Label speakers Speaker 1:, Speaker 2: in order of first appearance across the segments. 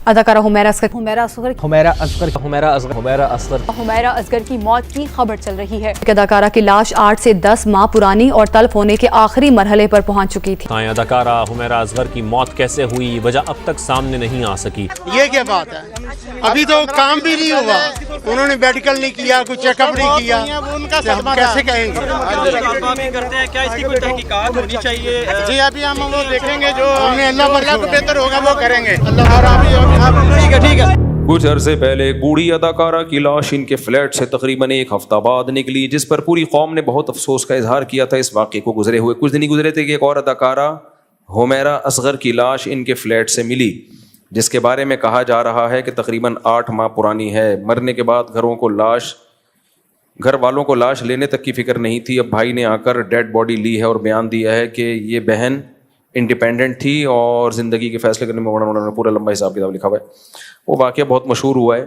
Speaker 1: اداکارہ حمیرہ اصغر کی موت کی خبر چل رہی ہے۔ اداکارہ کی لاش 8 سے 10 ماہ پرانی اور تلف ہونے کے آخری مرحلے پر پہنچ چکی تھی۔
Speaker 2: اداکارہ حمیرہ اصغر کی موت کیسے ہوئی، وجہ اب تک سامنے نہیں آ سکی۔
Speaker 3: یہ کیا بات ہے؟ ابھی تو کام بھی نہیں ہوا، انہوں نے میڈیکل نہیں کیا، کوئی چیک اپ نہیں کیا، ہم کیسے کہیں گے؟
Speaker 4: کیا اس کی کوئی تحقیقات ہونی چاہیے؟
Speaker 3: جی ابھی ہم وہ دیکھیں گے، جو اللہ کو بہتر ہوگا وہ کریں گے۔
Speaker 4: ٹھیک ہے۔
Speaker 5: کچھ عرصے پہلے بوڑھی اداکارہ کی لاش ان کے فلیٹ سے تقریباً 1 ہفتہ بعد نکلی، جس پر پوری قوم نے بہت افسوس کا اظہار کیا تھا۔ اس واقعے کو گزرے ہوئے کچھ دن ہی گزرے تھے کہ ایک اور اداکارہ حمیرہ اصغر کی لاش ان کے فلیٹ سے ملی، جس کے بارے میں کہا جا رہا ہے کہ تقریباً 8 ماہ پرانی ہے۔ مرنے کے بعد گھر والوں کو لاش لینے تک کی فکر نہیں تھی۔ اب بھائی نے آ کر ڈیڈ باڈی لی ہے اور بیان دیا ہے کہ یہ بہن انڈیپینڈنٹ تھی اور زندگی کے فیصلے کرنے میں انہوں نے پورا لمبا حساب کتاب لکھا ہوا ہے۔ وہ واقعہ بہت مشہور ہوا ہے۔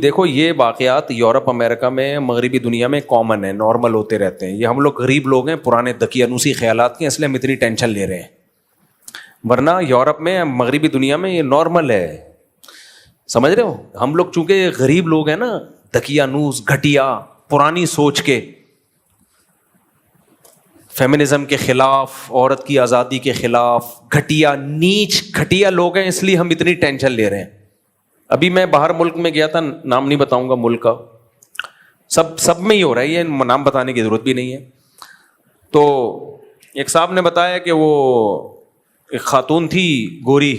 Speaker 5: دیکھو یہ واقعات یورپ امریکہ میں، مغربی دنیا میں کامن ہے، نارمل ہوتے رہتے ہیں۔ یہ ہم لوگ غریب لوگ ہیں، پرانے دقیانوسی خیالات کے، اس لیے ہم اتنی ٹینشن لے رہے ہیں، ورنہ یورپ میں، مغربی دنیا میں یہ نارمل ہے۔ سمجھ رہے ہو؟ ہم لوگ چونکہ غریب لوگ ہیں نا، دقیانوس، گھٹیا، پرانی سوچ کے، فیمنزم کے خلاف، عورت کی آزادی کے خلاف، گھٹیا، نیچ گھٹیا لوگ ہیں، اس لیے ہم اتنی ٹینشن لے رہے ہیں۔ ابھی میں باہر ملک میں گیا تھا، نام نہیں بتاؤں گا ملک کا، سب میں ہی ہو رہا ہے، یہ نام بتانے کی ضرورت بھی نہیں ہے۔ تو ایک صاحب نے بتایا کہ وہ ایک خاتون تھی گوری،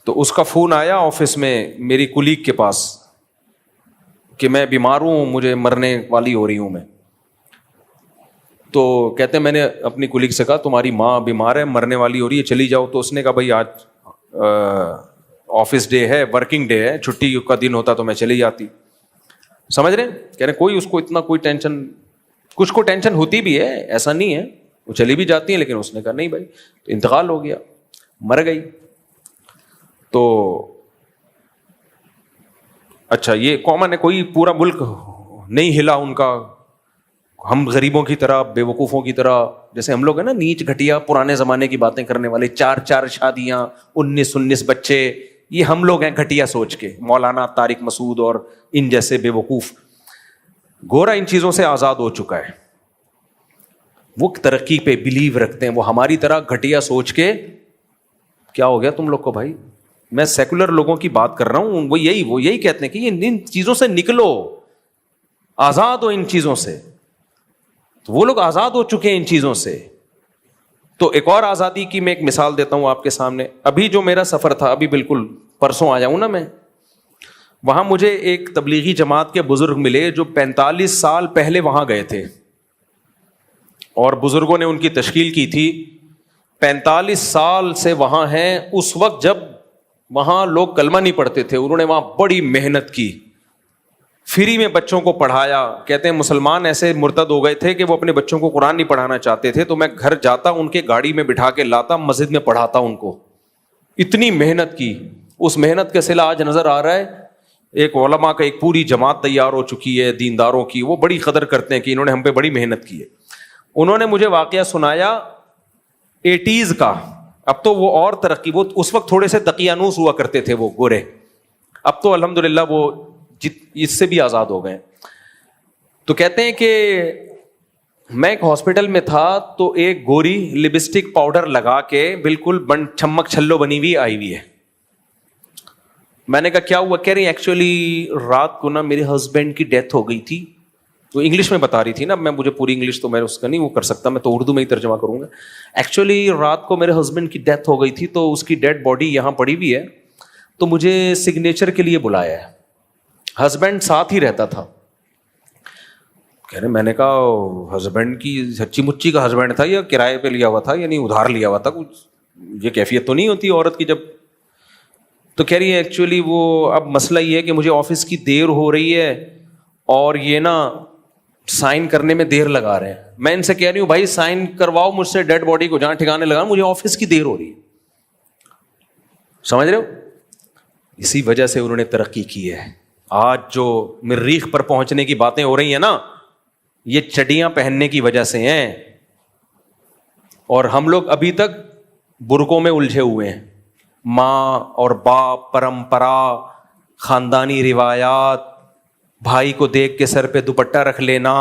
Speaker 5: تو اس کا فون آیا آفس میں میری کولیگ کے پاس کہ میں بیمار ہوں، مجھے مرنے والی ہو رہی ہوں میں۔ تو کہتے ہیں میں نے اپنی کولیگ سے کہا تمہاری ماں بیمار ہے، مرنے والی ہو رہی ہے، چلی جاؤ۔ تو اس نے کہا بھائی آج آفس ڈے ہے، ورکنگ ڈے ہے، چھٹی کا دن ہوتا تو میں چلی جاتی۔ سمجھ رہے ہیں؟ کہہ رہے کوئی اس کو اتنا کوئی ٹینشن، کچھ کو ٹینشن ہوتی بھی ہے، ایسا نہیں ہے، وہ چلی بھی جاتی ہیں، لیکن اس نے کہا نہیں بھائی، تو انتقال ہو گیا، مر گئی۔ تو اچھا یہ کامن ہے، کوئی پورا ملک نہیں ہلا ان کا، ہم غریبوں کی طرح، بے وقوفوں کی طرح، جیسے ہم لوگ ہیں نا نیچ گھٹیا پرانے زمانے کی باتیں کرنے والے، 4 شادیاں، 19 بچے، یہ ہم لوگ ہیں گھٹیا سوچ کے، مولانا طارق مسعود اور ان جیسے بے وقوف۔ گورا ان چیزوں سے آزاد ہو چکا ہے، وہ ترقی پہ بلیو رکھتے ہیں، وہ ہماری طرح گھٹیا سوچ کے، کیا ہو گیا تم لوگ کو بھائی؟ میں سیکولر لوگوں کی بات کر رہا ہوں، وہ یہی کہتے ہیں کہ ان چیزوں سے نکلو، آزاد ہو ان چیزوں سے۔ تو وہ لوگ آزاد ہو چکے ہیں ان چیزوں سے۔ تو ایک اور آزادی کی میں ایک مثال دیتا ہوں آپ کے سامنے۔ ابھی جو میرا سفر تھا، ابھی بالکل پرسوں آیا ہوں نا میں، وہاں مجھے ایک تبلیغی جماعت کے بزرگ ملے جو 45 سال پہلے وہاں گئے تھے، اور بزرگوں نے ان کی تشکیل کی تھی، 45 سال سے وہاں ہیں۔ اس وقت جب وہاں لوگ کلمہ نہیں پڑھتے تھے، انہوں نے وہاں بڑی محنت کی، فری میں بچوں کو پڑھایا۔ کہتے ہیں مسلمان ایسے مرتد ہو گئے تھے کہ وہ اپنے بچوں کو قرآن نہیں پڑھانا چاہتے تھے، تو میں گھر جاتا، ان کے گاڑی میں بٹھا کے لاتا، مسجد میں پڑھاتا ان کو۔ اتنی محنت کی، اس محنت کا صلہ آج نظر آ رہا ہے۔ ایک علماء کا ایک پوری جماعت تیار ہو چکی ہے دینداروں کی، وہ بڑی قدر کرتے ہیں کہ انہوں نے ہم پہ بڑی محنت کی ہے۔ انہوں نے مجھے واقعہ سنایا 80s کا، اب تو وہ اور ترقی، وہ اس وقت تھوڑے سے دقیانوس ہوا کرتے تھے وہ گورے، اب تو الحمدللہ وہ اس سے بھی آزاد ہو گئے۔ تو کہتے ہیں کہ میں ایک ہاسپٹل میں تھا، تو ایک گوری لپسٹک پاؤڈر لگا کے بالکل چھمک چھلو بنی ہوئی آئی ہوئی ہے۔ میں نے کہا کیا ہوا؟ کہہ رہی ایکچولی رات کو نا میرے ہسبینڈ کی ڈیتھ ہو گئی تھی۔ تو انگلش میں بتا رہی تھی نا، مجھے پوری انگلش تو میں اس کا نہیں وہ کر سکتا، میں تو اردو میں ہی ترجمہ کروں گا۔ ایکچولی رات کو میرے ہسبینڈ کی ڈیتھ ہو گئی تھی، تو اس کی ڈیڈ باڈی یہاں پڑی ہوئی ہے، تو مجھے سگنیچر کے لیے بلایا ہے۔ ہسبینڈ ساتھ ہی رہتا تھا۔ کہہ رہے میں نے کہا ہسبینڈ کی سچی مچی کا ہسبینڈ تھا یا کرائے پہ لیا ہوا تھا، یعنی ادھار لیا ہوا تھا کچھ؟ یہ کیفیت تو نہیں ہوتی عورت کی جب۔ تو کہہ رہی ہے ایکچولی وہ اب مسئلہ یہ ہے کہ مجھے آفس کی دیر ہو رہی ہے، اور یہ نا سائن کرنے میں دیر لگا رہے ہیں۔ میں ان سے کہہ رہی ہوں بھائی سائن کرواؤ مجھ سے ڈیڈ باڈی کو جہاں ٹھکانے لگا، مجھے آفس کی دیر ہو رہی ہے۔ سمجھ رہے ہو؟ اسی وجہ سے انہوں نے ترقی کی ہے۔ آج جو مریخ پر پہنچنے کی باتیں ہو رہی ہیں نا، یہ چڈیاں پہننے کی وجہ سے ہیں، اور ہم لوگ ابھی تک برقوں میں الجھے ہوئے ہیں. ماں اور باپ, پرمپرا, خاندانی روایات, بھائی کو دیکھ کے سر پہ دوپٹہ رکھ لینا,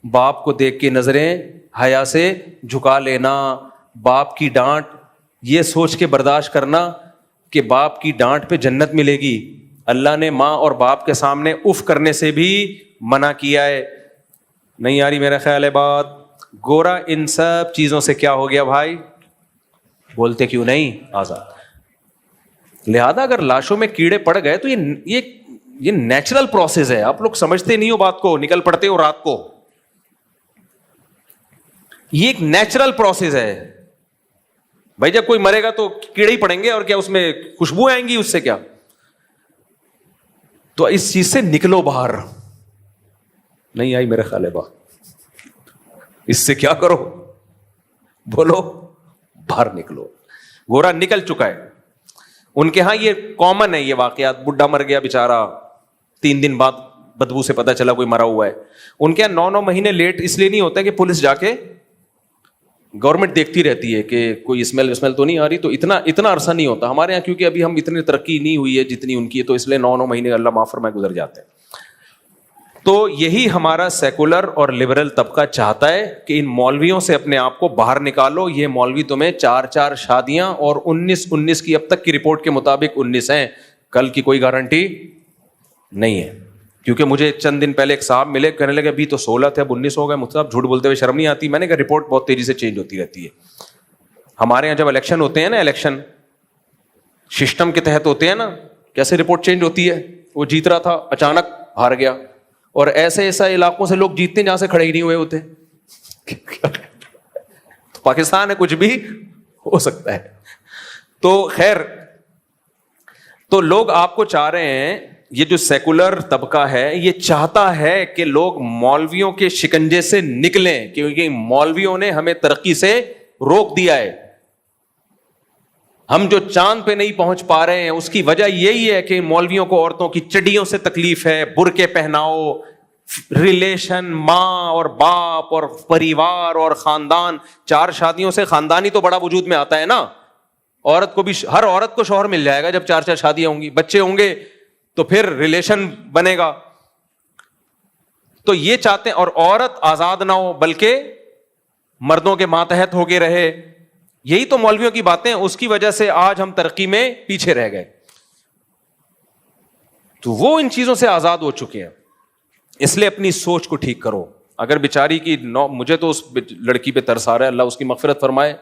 Speaker 5: باپ کو دیکھ کے نظریں حیا سے جھکا لینا, باپ کی ڈانٹ یہ سوچ کے برداشت کرنا کہ باپ کی ڈانٹ پہ جنت ملے گی. اللہ نے ماں اور باپ کے سامنے اف کرنے سے بھی منع کیا ہے. نہیں آ رہی میرا خیال ہے بات؟ گورا ان سب چیزوں سے کیا ہو گیا بھائی؟ بولتے کیوں نہیں؟ آزاد. لہذا اگر لاشوں میں کیڑے پڑ گئے تو یہ نیچرل پروسیس ہے. آپ لوگ سمجھتے نہیں ہو بات کو, نکل پڑتے ہو رات کو. یہ ایک نیچرل پروسیس ہے بھائی. جب کوئی مرے گا تو کیڑے ہی پڑیں گے, اور کیا اس میں خوشبو آئیں گی اس سے کیا؟ تو اس چیز سے نکلو باہر. نہیں آئی میرا خیال ہے بات؟ اس سے کیا کرو؟ بولو, باہر نکلو. گورا نکل چکا ہے. ان کے ہاں یہ کامن ہے یہ واقعات. بڈھا مر گیا بیچارہ, 3 دن بعد بدبو سے پتا چلا کوئی مرا ہوا ہے. ان کے یہاں 9 مہینے لیٹ اس لیے نہیں ہوتا کہ پولیس جا کے گورنمنٹ دیکھتی رہتی ہے کہ کوئی اسمیل تو نہیں آ رہی, تو اتنا عرصہ نہیں ہوتا. ہمارے یہاں کیونکہ ابھی ہم اتنی ترقی نہیں ہوئی ہے جتنی ان کی ہے, تو اس لیے 9 مہینے اللہ معاف فرمائے گزر جاتے ہیں. تو یہی ہمارا سیکولر اور لبرل طبقہ چاہتا ہے کہ ان مولویوں سے اپنے آپ کو باہر نکالو. یہ مولوی تمہیں 4 شادیاں اور 19 کی اب تک کی رپورٹ کے مطابق 19 ہیں, کل کی کوئی گارنٹی نہیں ہے. کیونکہ مجھے چند دن پہلے ایک صاحب ملے, کہنے لگے ابھی تو 16 تھے اب 19 ہو گئے. مجھ سے جھوٹ بولتے ہوئے شرم نہیں آتی؟ میں نے کہا رپورٹ بہت تیزی سے چینج ہوتی رہتی ہے. ہمارے یہاں جب الیکشن ہوتے ہیں نا, الیکشن سسٹم کے تحت ہوتے ہیں نا, کیسے رپورٹ چینج ہوتی ہے. وہ جیت رہا تھا, اچانک ہار گیا, اور ایسے علاقوں سے لوگ جیتتے ہیں جہاں سے کھڑے ہی نہیں ہوئے ہوتے. پاکستان ہے, کچھ بھی ہو سکتا ہے. تو خیر, تو لوگ آپ کو چاہ رہے ہیں, یہ جو سیکولر طبقہ ہے یہ چاہتا ہے کہ لوگ مولویوں کے شکنجے سے نکلیں, کیونکہ مولویوں نے ہمیں ترقی سے روک دیا ہے. ہم جو چاند پہ نہیں پہنچ پا رہے ہیں اس کی وجہ یہی ہے کہ مولویوں کو عورتوں کی چڈیوں سے تکلیف ہے. برقعے پہناؤ, ریلیشن, ماں اور باپ اور پریوار اور خاندان, 4 شادیوں سے خاندانی تو بڑا وجود میں آتا ہے نا. عورت کو بھی, ہر عورت کو شوہر مل جائے گا جب 4 شادیاں ہوں گی, بچے ہوں گے تو پھر ریلیشن بنے گا. تو یہ چاہتے ہیں, اور عورت آزاد نہ ہو بلکہ مردوں کے ماتحت ہو کے رہے. یہی تو مولویوں کی باتیں, اس کی وجہ سے آج ہم ترقی میں پیچھے رہ گئے. تو وہ ان چیزوں سے آزاد ہو چکے ہیں. اس لیے اپنی سوچ کو ٹھیک کرو. اگر بیچاری کی مجھے تو اس لڑکی پہ ترس آ رہا ہے, اللہ اس کی مغفرت فرمائے.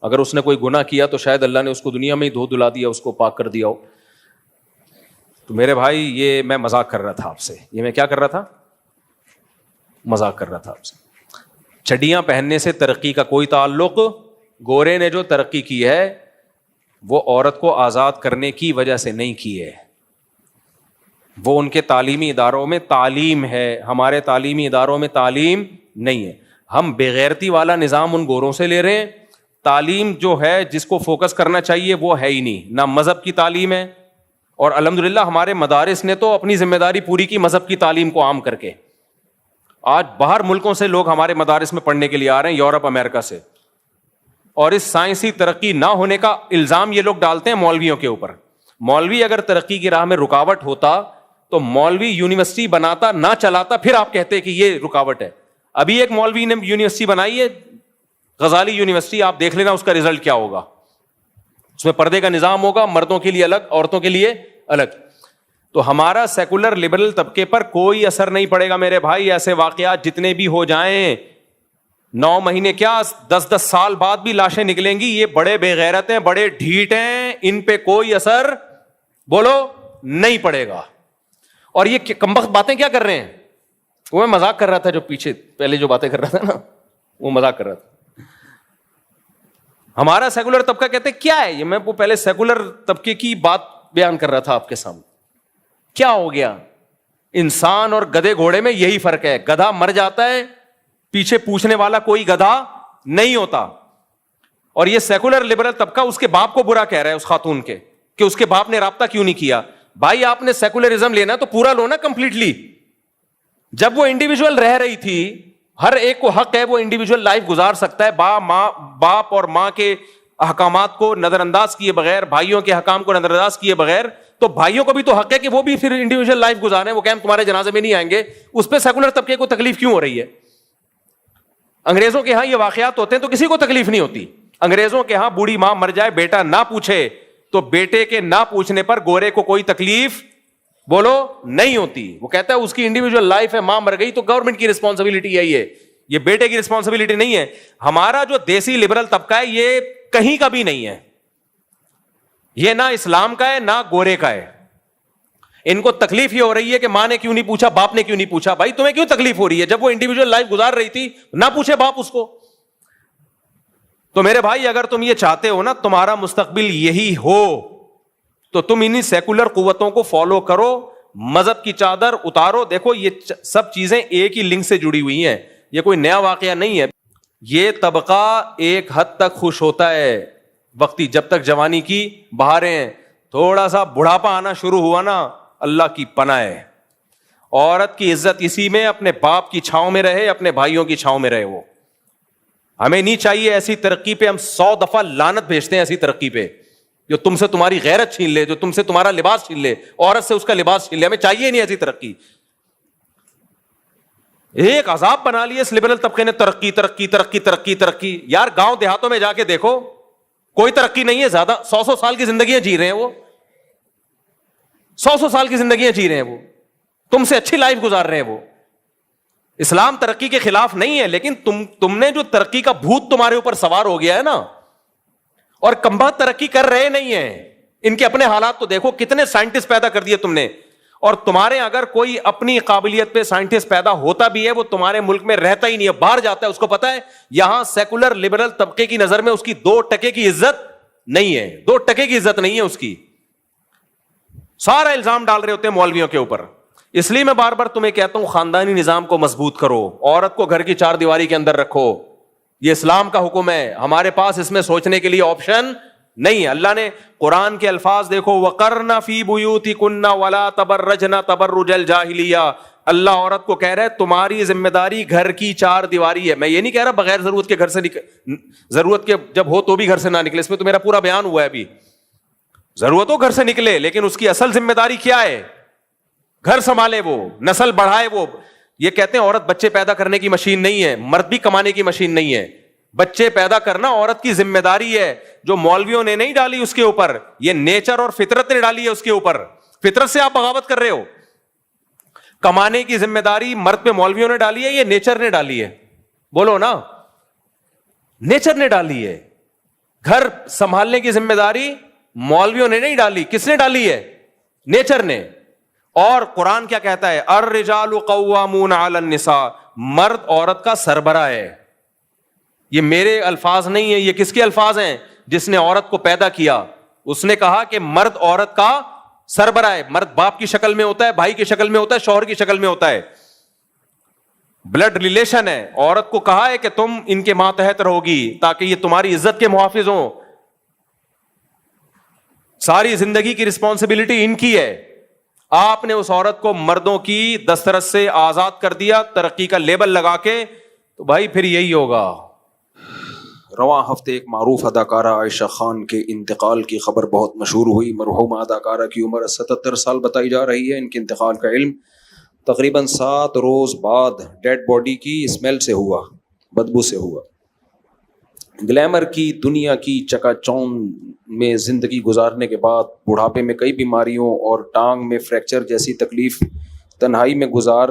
Speaker 5: اگر اس نے کوئی گناہ کیا تو شاید اللہ نے اس کو دنیا میں ہی دھو دلا دیا, اس کو پاک کر دیا ہو. تو میرے بھائی یہ میں مذاق کر رہا تھا آپ سے. یہ میں کیا کر رہا تھا؟ مذاق کر رہا تھا آپ سے. چڈیاں پہننے سے ترقی کا کوئی تعلق. گورے نے جو ترقی کی ہے وہ عورت کو آزاد کرنے کی وجہ سے نہیں کی ہے, وہ ان کے تعلیمی اداروں میں تعلیم ہے, ہمارے تعلیمی اداروں میں تعلیم نہیں ہے. ہم بےغیرتی والا نظام ان گوروں سے لے رہے ہیں. تعلیم جو ہے جس کو فوکس کرنا چاہیے وہ ہے ہی نہیں, نہ مذہب کی تعلیم ہے. اور الحمدللہ ہمارے مدارس نے تو اپنی ذمہ داری پوری کی مذہب کی تعلیم کو عام کر کے. آج باہر ملکوں سے لوگ ہمارے مدارس میں پڑھنے کے لیے آ رہے ہیں, یورپ امریکہ سے. اور اس سائنسی ترقی نہ ہونے کا الزام یہ لوگ ڈالتے ہیں مولویوں کے اوپر. مولوی اگر ترقی کی راہ میں رکاوٹ ہوتا تو مولوی یونیورسٹی بناتا نہ چلاتا, پھر آپ کہتے کہ یہ رکاوٹ ہے. ابھی ایک مولوی نے یونیورسٹی بنائی ہے, غزالی یونیورسٹی, آپ دیکھ لینا اس کا رزلٹ کیا ہوگا. اس میں پردے کا نظام ہوگا, مردوں کے لیے الگ, عورتوں کے لیے الگ. تو ہمارا سیکولر لبرل طبقے پر کوئی اثر نہیں پڑے گا میرے بھائی. ایسے واقعات جتنے بھی ہو جائیں, 9 مہینے کیا 10 سال بعد بھی لاشیں نکلیں گی. یہ بڑے بے غیرت ہیں, بڑے ڈھیٹ ہیں, ان پہ کوئی اثر بولو نہیں پڑے گا. اور یہ کمبخت باتیں کیا کر رہے ہیں؟ وہ میں مذاق کر رہا تھا, جو پیچھے پہلے جو باتیں کر رہا تھا نا, وہ مذاق کر رہا تھا. ہمارا سیکولر طبقہ کہتے کیا ہے یہ, میں وہ پہلے سیکولر طبقے کی بات بیان کر رہا تھا آپ کے سامنے. کیا ہو گیا؟ انسان اور گدھے گھوڑے میں یہی فرق ہے. گدھا مر جاتا ہے, پیچھے پوچھنے والا کوئی گدھا نہیں ہوتا. اور یہ سیکولر لبرل طبقہ اس کے باپ کو برا کہہ رہا ہے, اس خاتون کے, کہ اس کے باپ نے رابطہ کیوں نہیں کیا. بھائی آپ نے سیکولرزم لینا تو پورا لو نا کمپلیٹلی. جب وہ انڈیویجول رہ رہی تھی, ہر ایک کو حق ہے وہ انڈیویجول لائف گزار سکتا ہے, باپ اور ماں کے احکامات کو نظر انداز کیے بغیر, بھائیوں کے حکام کو نظر انداز کیے بغیر, تو بھائیوں کو بھی تو حق ہے کہ وہ بھی پھر انڈیویجول لائف گزاریں. وہ کہ ہم تمہارے جنازے میں نہیں آئیں گے, اس پہ سیکولر طبقے کو تکلیف کیوں ہو رہی ہے؟ انگریزوں کے ہاں یہ واقعات ہوتے ہیں تو کسی کو تکلیف نہیں ہوتی. انگریزوں کے ہاں بوڑھی ماں مر جائے, بیٹا نہ پوچھے, تو بیٹے کے نہ پوچھنے پر گورے کو کوئی تکلیف بولو نہیں ہوتی. وہ کہتا ہے اس کی انڈیویجول لائف ہے, ماں مر گئی تو گورنمنٹ کی رسپانسبلٹی ہے, یہ بیٹے کی رسپانسبلٹی نہیں ہے. ہمارا جو دیسی لبرل طبقہ ہے یہ کہیں کا بھی نہیں ہے, یہ نہ اسلام کا ہے نہ گورے کا ہے. ان کو تکلیف یہ ہو رہی ہے کہ ماں نے کیوں نہیں پوچھا, باپ نے کیوں نہیں پوچھا. بھائی تمہیں کیوں تکلیف ہو رہی ہے؟ جب وہ انڈیویجول لائف گزار رہی تھی نہ پوچھے باپ اس کو. تو میرے بھائی اگر تم یہ چاہتے ہو نا تمہارا مستقبل یہی ہو, تو تم انہی سیکولر قوتوں کو فالو کرو, مذہب کی چادر اتارو. دیکھو یہ سب چیزیں ایک ہی لنک سے جڑی ہوئی ہیں, یہ کوئی نیا واقعہ نہیں ہے. یہ طبقہ ایک حد تک خوش ہوتا ہے وقتی, جب تک جوانی کی بہاریں ہیں. تھوڑا سا بڑھاپا آنا شروع ہوا نا, اللہ کی پناہ ہے. عورت کی عزت اسی میں اپنے باپ کی چھاؤں میں رہے, اپنے بھائیوں کی چھاؤں میں رہے. وہ ہمیں نہیں چاہیے ایسی ترقی پہ, ہم 100 دفعہ لعنت بھیجتے ہیں ایسی ترقی پہ جو تم سے تمہاری غیرت چھین لے, جو تم سے تمہارا لباس چھین لے, عورت سے اس کا لباس چھین لے. ہمیں چاہیے نہیں ایسی ترقی. ایک عذاب بنا لیے اس لبرل طبقے نے, ترقی ترقی ترقی ترقی ترقی. یار گاؤں دیہاتوں میں جا کے دیکھو, کوئی ترقی نہیں ہے. زیادہ 100 سال کی زندگیاں جی رہے ہیں وہ, 100 سال کی زندگیاں جی رہے ہیں وہ, تم سے اچھی لائف گزار رہے ہیں وہ. اسلام ترقی کے خلاف نہیں ہے, لیکن تم نے جو ترقی کا بھوت تمہارے اوپر سوار ہو گیا ہے نا, اور کمبخت ترقی کر رہے نہیں ہیں. ان کے اپنے حالات تو دیکھو, کتنے سائنٹسٹ پیدا کر دیے تم نے. اور تمہارے اگر کوئی اپنی قابلیت پہ سائنٹسٹ پیدا ہوتا بھی ہے, وہ تمہارے ملک میں رہتا ہی نہیں ہے, باہر جاتا ہے. اس کو پتا ہے یہاں سیکولر لبرل طبقے کی نظر میں اس کی 2% کی عزت نہیں ہے, 2% کی عزت نہیں ہے اس کی. سارا الزام ڈال رہے ہوتے ہیں مولویوں کے اوپر. اس لیے میں بار بار تمہیں کہتا ہوں خاندانی نظام کو مضبوط کرو, عورت کو گھر کی 4 دیواری کے اندر رکھو. یہ اسلام کا حکم ہے, ہمارے پاس اس میں سوچنے کے لیے آپشن نہیں ہے. اللہ نے قرآن کے الفاظ دیکھو, وَقَرْنَ فِي بُيُوتِكُنَّ وَلَا تَبَرَّجْنَ تَبَرُّجَ الْجَاهِلِيَّةِ. اللہ عورت کو کہہ رہا ہے تمہاری ذمہ داری گھر کی 4 دیواری ہے. میں یہ نہیں کہہ رہا بغیر ضرورت کے گھر سے ضرورت کے جب ہو تو بھی گھر سے نہ نکلے, اس میں تو میرا پورا بیان ہوا ہے ابھی. ضرورت ہو گھر سے نکلے, لیکن اس کی اصل ذمہ داری کیا ہے؟ گھر سنبھالے, وہ نسل بڑھائے. وہ یہ کہتے ہیں عورت بچے پیدا کرنے کی مشین نہیں ہے, مرد بھی کمانے کی مشین نہیں ہے. بچے پیدا کرنا عورت کی ذمہ داری ہے, جو مولویوں نے نہیں ڈالی اس کے اوپر, یہ نیچر اور فطرت نے ڈالی ہے اس کے اوپر. فطرت سے آپ بغاوت کر رہے ہو. کمانے کی ذمہ داری مرد پہ مولویوں نے ڈالی ہے, یہ نیچر نے ڈالی ہے. بولو نا, نیچر نے ڈالی ہے. گھر سنبھالنے کی ذمہ داری مولویوں نے نہیں ڈالی, کس نے ڈالی ہے؟ نیچر نے. اور قرآن کیا کہتا ہے؟ الرجال قوامون علی النساء, مرد عورت کا سربراہ ہے. یہ میرے الفاظ نہیں ہیں, یہ کس کے الفاظ ہیں؟ جس نے عورت کو پیدا کیا. اس نے کہا کہ مرد عورت کا سربراہ ہے. مرد باپ کی شکل میں ہوتا ہے, بھائی کی شکل میں ہوتا ہے, شوہر کی شکل میں ہوتا ہے, بلڈ ریلیشن ہے. عورت کو کہا ہے کہ تم ان کے ماتحت رہو گی تاکہ یہ تمہاری عزت کے محافظ ہوں. ساری زندگی کی رسپانسبلٹی ان کی ہے. آپ نے اس عورت کو مردوں کی دسترس سے آزاد کر دیا ترقی کا لیبل لگا کے, تو بھائی پھر یہی ہوگا. رواں ہفتے ایک معروف اداکارہ عائشہ خان کے انتقال کی خبر بہت مشہور ہوئی. مرحومہ اداکارہ کی عمر 77 سال بتائی جا رہی ہے. ان کے انتقال کا علم تقریباً 7 روز بعد ڈیڈ باڈی کی اسمیل سے ہوا, بدبو سے ہوا. گلیمر کی دنیا کی چکا چوند میں زندگی گزارنے کے بعد بڑھاپے میں کئی بیماریوں اور ٹانگ میں فریکچر جیسی تکلیف تنہائی میں گزار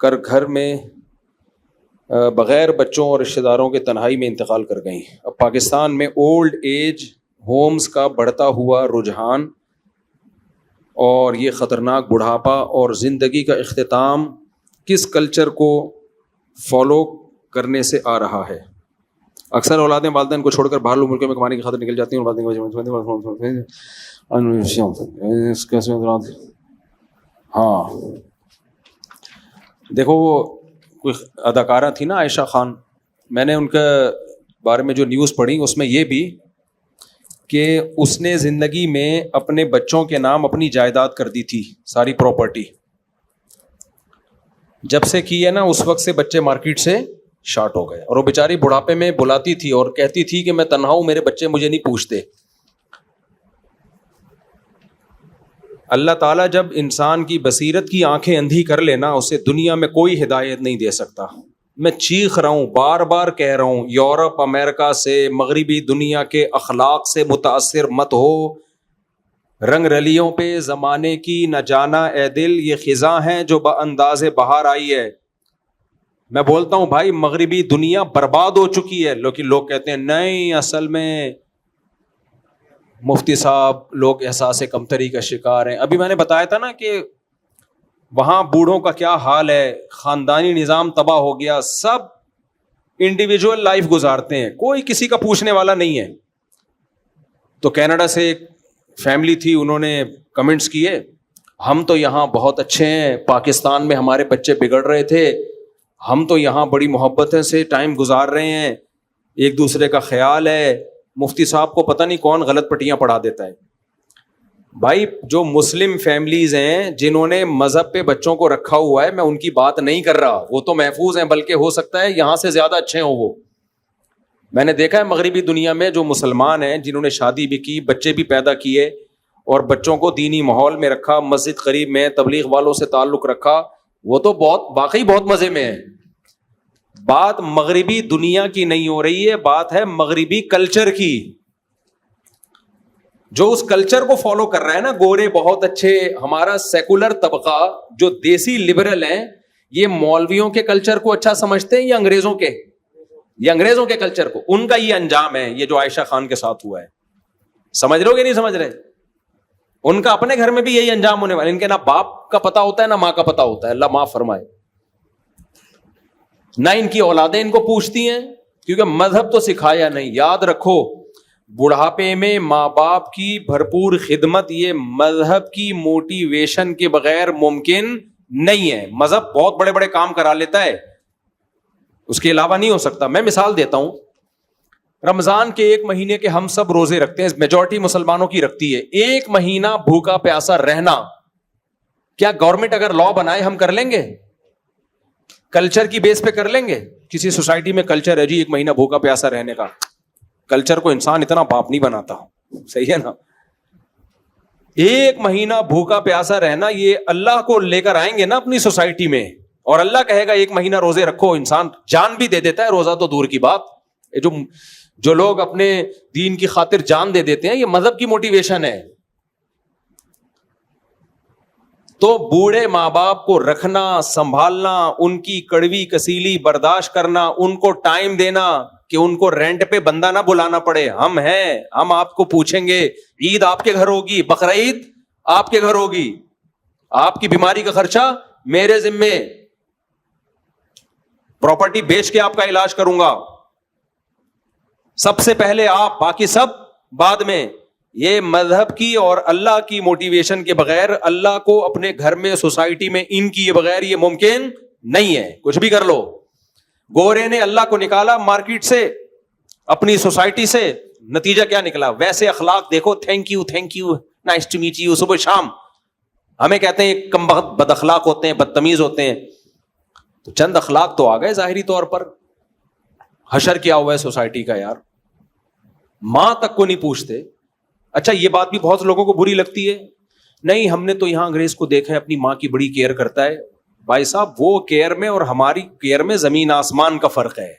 Speaker 5: کر گھر میں بغیر بچوں اور رشتہ داروں کے تنہائی میں انتقال کر گئیں. اب پاکستان میں اولڈ ایج ہومز کا بڑھتا ہوا رجحان اور یہ خطرناک بڑھاپا اور زندگی کا اختتام کس کلچر کو فالو کرنے سے آ رہا ہے؟ اکثر اولادیں والدین کو چھوڑ کر باہر ملکوں میں کمانے کی خاطر نکل جاتی ہیں. ہاں دیکھو, وہ کوئی اداکارہ تھی نا عائشہ خان, میں نے ان کے بارے میں جو نیوز پڑھی اس میں یہ بھی کہ اس نے زندگی میں اپنے بچوں کے نام اپنی جائیداد کر دی تھی, ساری پراپرٹی. جب سے کی ہے نا اس وقت سے بچے مارکیٹ سے شارٹ ہو گئے. اور وہ بیچاری بڑھاپے میں بلاتی تھی اور کہتی تھی کہ میں تنہا ہوں, میرے بچے مجھے نہیں پوچھتے. اللہ تعالیٰ جب انسان کی بصیرت کی آنکھیں اندھی کر لینا, اسے دنیا میں کوئی ہدایت نہیں دے سکتا. میں چیخ رہا ہوں, بار بار کہہ رہا ہوں, یورپ امریکہ سے, مغربی دنیا کے اخلاق سے متاثر مت ہو. رنگ رلیوں پہ زمانے کی نہ جانا اے دل, یہ خزاں ہیں جو بانداز بہار آئی ہے. میں بولتا ہوں بھائی مغربی دنیا برباد ہو چکی ہے, لیکن لوگ کہتے ہیں نہیں اصل میں مفتی صاحب لوگ احساس کمتری کا شکار ہیں. ابھی میں نے بتایا تھا نا کہ وہاں بوڑھوں کا کیا حال ہے, خاندانی نظام تباہ ہو گیا, سب انڈیویجول لائف گزارتے ہیں, کوئی کسی کا پوچھنے والا نہیں ہے. تو کینیڈا سے ایک فیملی تھی, انہوں نے کمنٹس کیے, ہم تو یہاں بہت اچھے ہیں, پاکستان میں ہمارے بچے بگڑ رہے تھے, ہم تو یہاں بڑی محبت سے ٹائم گزار رہے ہیں, ایک دوسرے کا خیال ہے. مفتی صاحب کو پتہ نہیں کون غلط پٹیاں پڑھا دیتا ہے. بھائی جو مسلم فیملیز ہیں جنہوں نے مذہب پہ بچوں کو رکھا ہوا ہے, میں ان کی بات نہیں کر رہا, وہ تو محفوظ ہیں, بلکہ ہو سکتا ہے یہاں سے زیادہ اچھے ہوں وہ. میں نے دیکھا ہے مغربی دنیا میں جو مسلمان ہیں جنہوں نے شادی بھی کی, بچے بھی پیدا کیے اور بچوں کو دینی ماحول میں رکھا, مسجد قریب میں, تبلیغ والوں سے تعلق رکھا, وہ تو واقعی بہت مزے میں ہیں. بات مغربی دنیا کی نہیں ہو رہی ہے, بات ہے مغربی کلچر کی. جو اس کلچر کو فالو کر رہا ہے نا, گورے بہت اچھے, ہمارا سیکولر طبقہ جو دیسی لبرل ہیں, یہ مولویوں کے کلچر کو اچھا سمجھتے ہیں یا انگریزوں کے؟ یہ انگریزوں کے کلچر کو, ان کا یہ انجام ہے یہ جو عائشہ خان کے ساتھ ہوا ہے. سمجھ رہے ہو کہ نہیں سمجھ رہے؟ ان کا اپنے گھر میں بھی یہی انجام ہونے والا. ان کے نہ باپ کا پتا ہوتا ہے نہ ماں کا پتا ہوتا ہے, اللہ معاف فرمائے. نہ ان کی اولادیں ان کو پوچھتی ہیں کیونکہ مذہب تو سکھایا نہیں. یاد رکھو, بڑھاپے میں ماں باپ کی بھرپور خدمت یہ مذہب کی موٹیویشن کے بغیر ممکن نہیں ہے. مذہب بہت بڑے بڑے کام کرا لیتا ہے, اس کے علاوہ نہیں ہو سکتا. میں مثال دیتا ہوں, رمضان کے 1 مہینے کے ہم سب روزے رکھتے ہیں, میجورٹی مسلمانوں کی رکھتی ہے. 1 مہینہ بھوکا پیاسا رہنا, کیا گورنمنٹ اگر لا بنائے ہم کر لیں گے؟ کلچر کی بیس پہ کر لیں گے؟ کسی سوسائٹی میں کلچر ہے جی 1 مہینہ بھوکا پیاسا رہنے کا, کلچر کو انسان اتنا باپ نہیں بناتا, صحیح ہے نا. 1 مہینہ بھوکا پیاسا رہنا, یہ اللہ کو لے کر آئیں گے نا اپنی سوسائٹی میں, اور اللہ کہے گا 1 مہینہ روزے رکھو, انسان جان بھی دے دیتا ہے. روزہ تو دور کی بات, جو لوگ اپنے دین کی خاطر جان دے دیتے ہیں, یہ مذہب کی موٹیویشن ہے. تو بوڑھے ماں باپ کو رکھنا, سنبھالنا, ان کی کڑوی کسیلی برداشت کرنا, ان کو ٹائم دینا کہ ان کو رینٹ پہ بندہ نہ بلانا پڑے. ہم ہیں, ہم آپ کو پوچھیں گے, عید آپ کے گھر ہوگی, بقرعید آپ کے گھر ہوگی, آپ کی بیماری کا خرچہ میرے ذمے, پراپرٹی بیچ کے آپ کا علاج کروں گا, سب سے پہلے آپ, باقی سب بعد میں. یہ مذہب کی اور اللہ کی موٹیویشن کے بغیر, اللہ کو اپنے گھر میں, سوسائٹی میں ان کی بغیر یہ ممکن نہیں ہے. کچھ بھی کر لو. گورے نے اللہ کو نکالا مارکیٹ سے, اپنی سوسائٹی سے, نتیجہ کیا نکلا؟ ویسے اخلاق دیکھو, thank you, nice to meet you, صبح شام. ہمیں کہتے ہیں کم بخت بد اخلاق ہوتے ہیں, بدتمیز ہوتے ہیں. تو چند اخلاق تو آ گئے ظاہری طور پر. حشر کیا ہوا ہے سوسائٹی کا یار, ماں تک کو نہیں پوچھتے. اچھا یہ بات بھی بہت لوگوں کو بری لگتی ہے, نہیں ہم نے تو یہاں انگریز کو دیکھا ہے اپنی ماں کی بڑی کیئر کرتا ہے. بھائی صاحب, وہ کیئر میں اور ہماری کیئر میں زمین آسمان کا فرق ہے.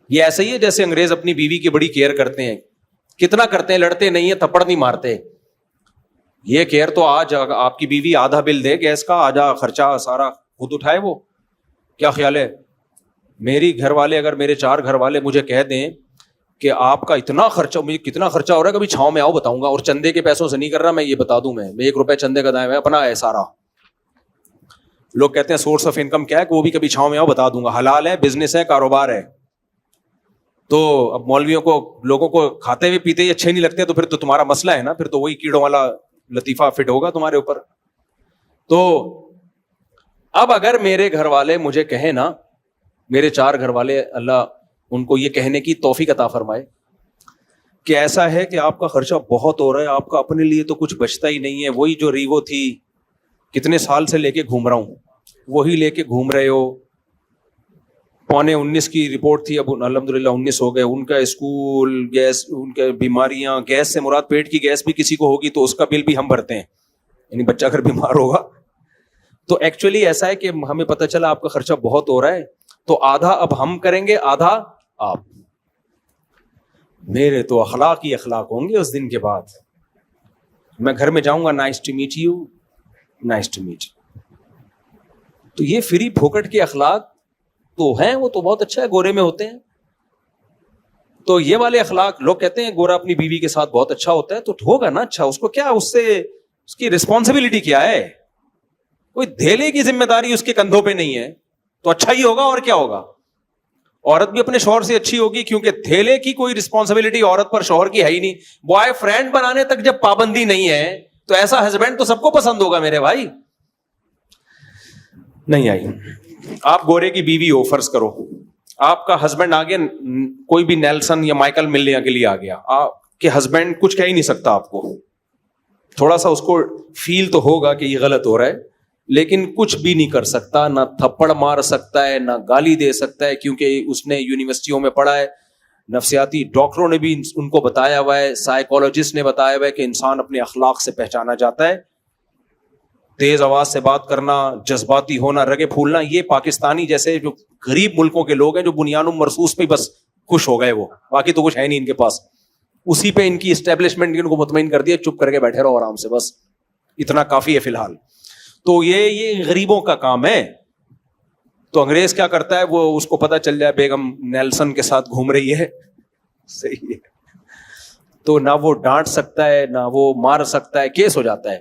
Speaker 5: یہ ایسا ہی ہے جیسے انگریز اپنی بیوی کی بڑی کیئر کرتے ہیں. کتنا کرتے ہیں, لڑتے نہیں ہیں, تھپڑ نہیں مارتے. یہ کیئر تو آج آپ کی بیوی آدھا بل دے گیس کا, آدھا خرچہ سارا خود اٹھائے. وہ کیا خیال ہے؟ میری گھر والے, اگر میرے 4 گھر والے مجھے کہہ دیں کہ آپ کا اتنا خرچہ, مجھے کتنا خرچہ ہو رہا ہے, کبھی چھاؤں میں آؤ بتاؤں گا, اور چندے کے پیسوں سے نہیں کر رہا میں, یہ بتا دوں میں 1 روپے چندے کا دائیں میں اپنا ہے سارا. لوگ کہتے ہیں سورس آف انکم کیا ہے, کہ وہ بھی کبھی چھاؤں میں آؤ بتا دوں گا. حلال ہے, بزنس ہے, کاروبار ہے. تو اب مولویوں کو, لوگوں کو کھاتے ہوئے پیتے ہی اچھے نہیں لگتے, تو پھر تو تمہارا مسئلہ ہے نا, پھر تو وہی کیڑوں والا لطیفہ فٹ ہوگا تمہارے اوپر. تو اب اگر میرے گھر والے مجھے کہیں نا, میرے 4 گھر والے, اللہ ان کو یہ کہنے کی توفیق عطا فرمائے کہ ایسا ہے کہ آپ کا خرچہ بہت ہو رہا ہے, آپ کا اپنے لیے تو کچھ بچتا ہی نہیں ہے, وہی جو ریوو تھی کتنے سال سے لے کے گھوم رہا ہوں, وہی لے کے گھوم رہے ہو, 19.25 کی رپورٹ تھی, اب الحمدللہ 19 ہو گئے. ان کا اسکول, گیس, ان کے بیماریاں, گیس سے مراد پیٹ کی گیس بھی کسی کو ہوگی تو اس کا بل بھی ہم بھرتے ہیں, یعنی بچہ اگر بیمار ہوگا تو ایکچولی ایسا ہے کہ ہمیں پتہ چلا آپ کا خرچہ بہت ہو رہا ہے تو آدھا اب ہم کریں گے, آدھا آپ. میرے تو اخلاق ہی اخلاق ہوں گے اس دن کے بعد. میں گھر میں جاؤں گا, nice to meet you, nice to meet you. تو یہ فری پھوکٹ کے اخلاق تو ہیں, وہ تو بہت اچھا ہے, گورے میں ہوتے ہیں. تو یہ والے اخلاق لوگ کہتے ہیں گورا اپنی بیوی کے ساتھ بہت اچھا ہوتا ہے, تو ہوگا نا اچھا, اس کو کیا, اس سے اس کی رسپانسبلٹی کیا ہے, کوئی دھیلے کی ذمہ داری اس کے کندھوں پہ نہیں ہے, تو اچھا ہی ہوگا. اور کیا ہوگا, عورت بھی اپنے شوہر سے اچھی ہوگی, کیونکہ دھیلے کی کوئی رسپانسبلٹی عورت پر شوہر کی ہے ہی نہیں. بوائے فرینڈ بنانے تک جب پابندی نہیں ہے تو ایسا ہسبینڈ تو سب کو پسند ہوگا میرے بھائی. نہیں آئی, آپ گورے کی بیوی ہو, فرض کرو آپ کا ہسبینڈ آگے, کوئی بھی نیلسن یا مائیکل ملنے کے لیے آ گیا, آپ کے ہسبینڈ کچھ کہہ ہی نہیں سکتا آپ کو, تھوڑا سا اس کو فیل تو ہوگا کہ یہ غلط ہو رہا ہے, لیکن کچھ بھی نہیں کر سکتا, نہ تھپڑ مار سکتا ہے, نہ گالی دے سکتا ہے, کیونکہ اس نے یونیورسٹیوں میں پڑھا ہے, نفسیاتی ڈاکٹروں نے بھی ان کو بتایا ہوا ہے, سائیکولوجسٹ نے بتایا ہوا ہے کہ انسان اپنے اخلاق سے پہچانا جاتا ہے. تیز آواز سے بات کرنا, جذباتی ہونا, رگے پھولنا, یہ پاکستانی جیسے جو غریب ملکوں کے لوگ ہیں جو بنیان مرصوص پہ بس خوش ہو گئے, وہ باقی تو کچھ ہے نہیں ان کے پاس, اسی پہ ان کی اسٹیبلشمنٹ ان کو مطمئن کر دیا, چپ کر کے بیٹھے رہو آرام سے, بس اتنا کافی ہے فی الحال. تو یہ غریبوں کا کام ہے. تو انگریز کیا کرتا ہے, وہ اس کو پتا چل جائے بیگم نیلسن کے ساتھ گھوم رہی ہے, صحیح ہے, تو نہ وہ ڈانٹ سکتا ہے نہ وہ مار سکتا ہے, کیس ہو جاتا ہے.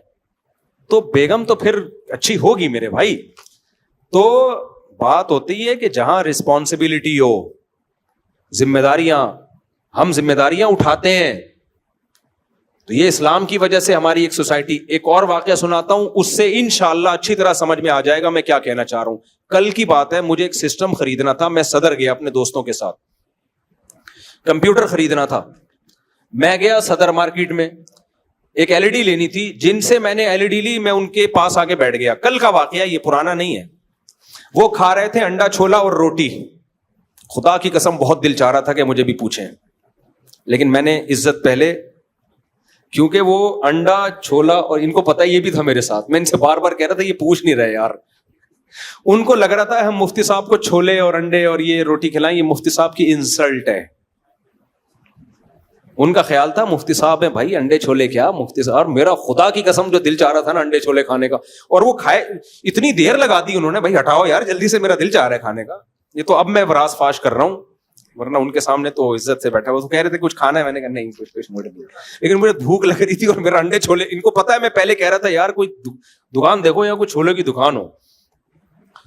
Speaker 5: تو بیگم تو پھر اچھی ہوگی میرے بھائی. تو بات ہوتی ہے کہ جہاں رسپانسبلٹی ہو, ذمہ داریاں, ہم ذمہ داریاں اٹھاتے ہیں, تو یہ اسلام کی وجہ سے ہماری ایک سوسائٹی. ایک اور واقعہ سناتا ہوں, اس سے انشاءاللہ اچھی طرح سمجھ میں آ جائے گا میں کیا کہنا چاہ رہا ہوں. کل کی بات ہے, مجھے ایک سسٹم خریدنا تھا, میں صدر گیا اپنے دوستوں کے ساتھ, کمپیوٹر خریدنا تھا. میں گیا صدر مارکیٹ میں, ایک ایل ای ڈی لینی تھی, جن سے میں نے ایل ای ڈی لی, میں ان کے پاس آ کے بیٹھ گیا. کل کا واقعہ, یہ پرانا نہیں ہے. وہ کھا رہے تھے انڈا چھولا اور روٹی, خدا کی قسم بہت دل چاہ رہا تھا کہ مجھے بھی پوچھیں, لیکن میں نے عزت پہلے, کیونکہ وہ انڈا چھولا, اور ان کو پتا یہ بھی تھا میرے ساتھ, میں ان سے بار بار کہہ رہا تھا یہ پوچھ نہیں رہے یار. ان کو لگ رہا تھا ہم مفتی صاحب کو چھولے اور انڈے اور یہ روٹی کھلائیں, یہ مفتی صاحب کی انسلٹ ہے. ان کا خیال تھا مفتی صاحب ہیں بھائی, انڈے چھولے کیا مفتی صاحب. اور میرا خدا کی قسم جو دل چاہ رہا تھا نا انڈے چھولے کھانے کا, اور وہ کھائے, اتنی دیر لگا دی انہوں نے, بھائی ہٹاؤ یار جلدی سے, میرا دل چاہ رہا ہے کھانے کا. یہ تو اب میں راز فاش کر رہا ہوں, ورنہ ان کے سامنے تو عزت سے بیٹھا. وہ کہہ رہے تھے کچھ کھانا ہے, میں نے کہا نہیں کچھ موڈ نہیں, لیکن مجھے بھوک لگ رہی تھی اور میرا انڈے چھولے, ان کو پتا ہے میں پہلے کہہ رہا تھا یار کوئی دکان دیکھو یا کوئی چھولے کی دکان ہو,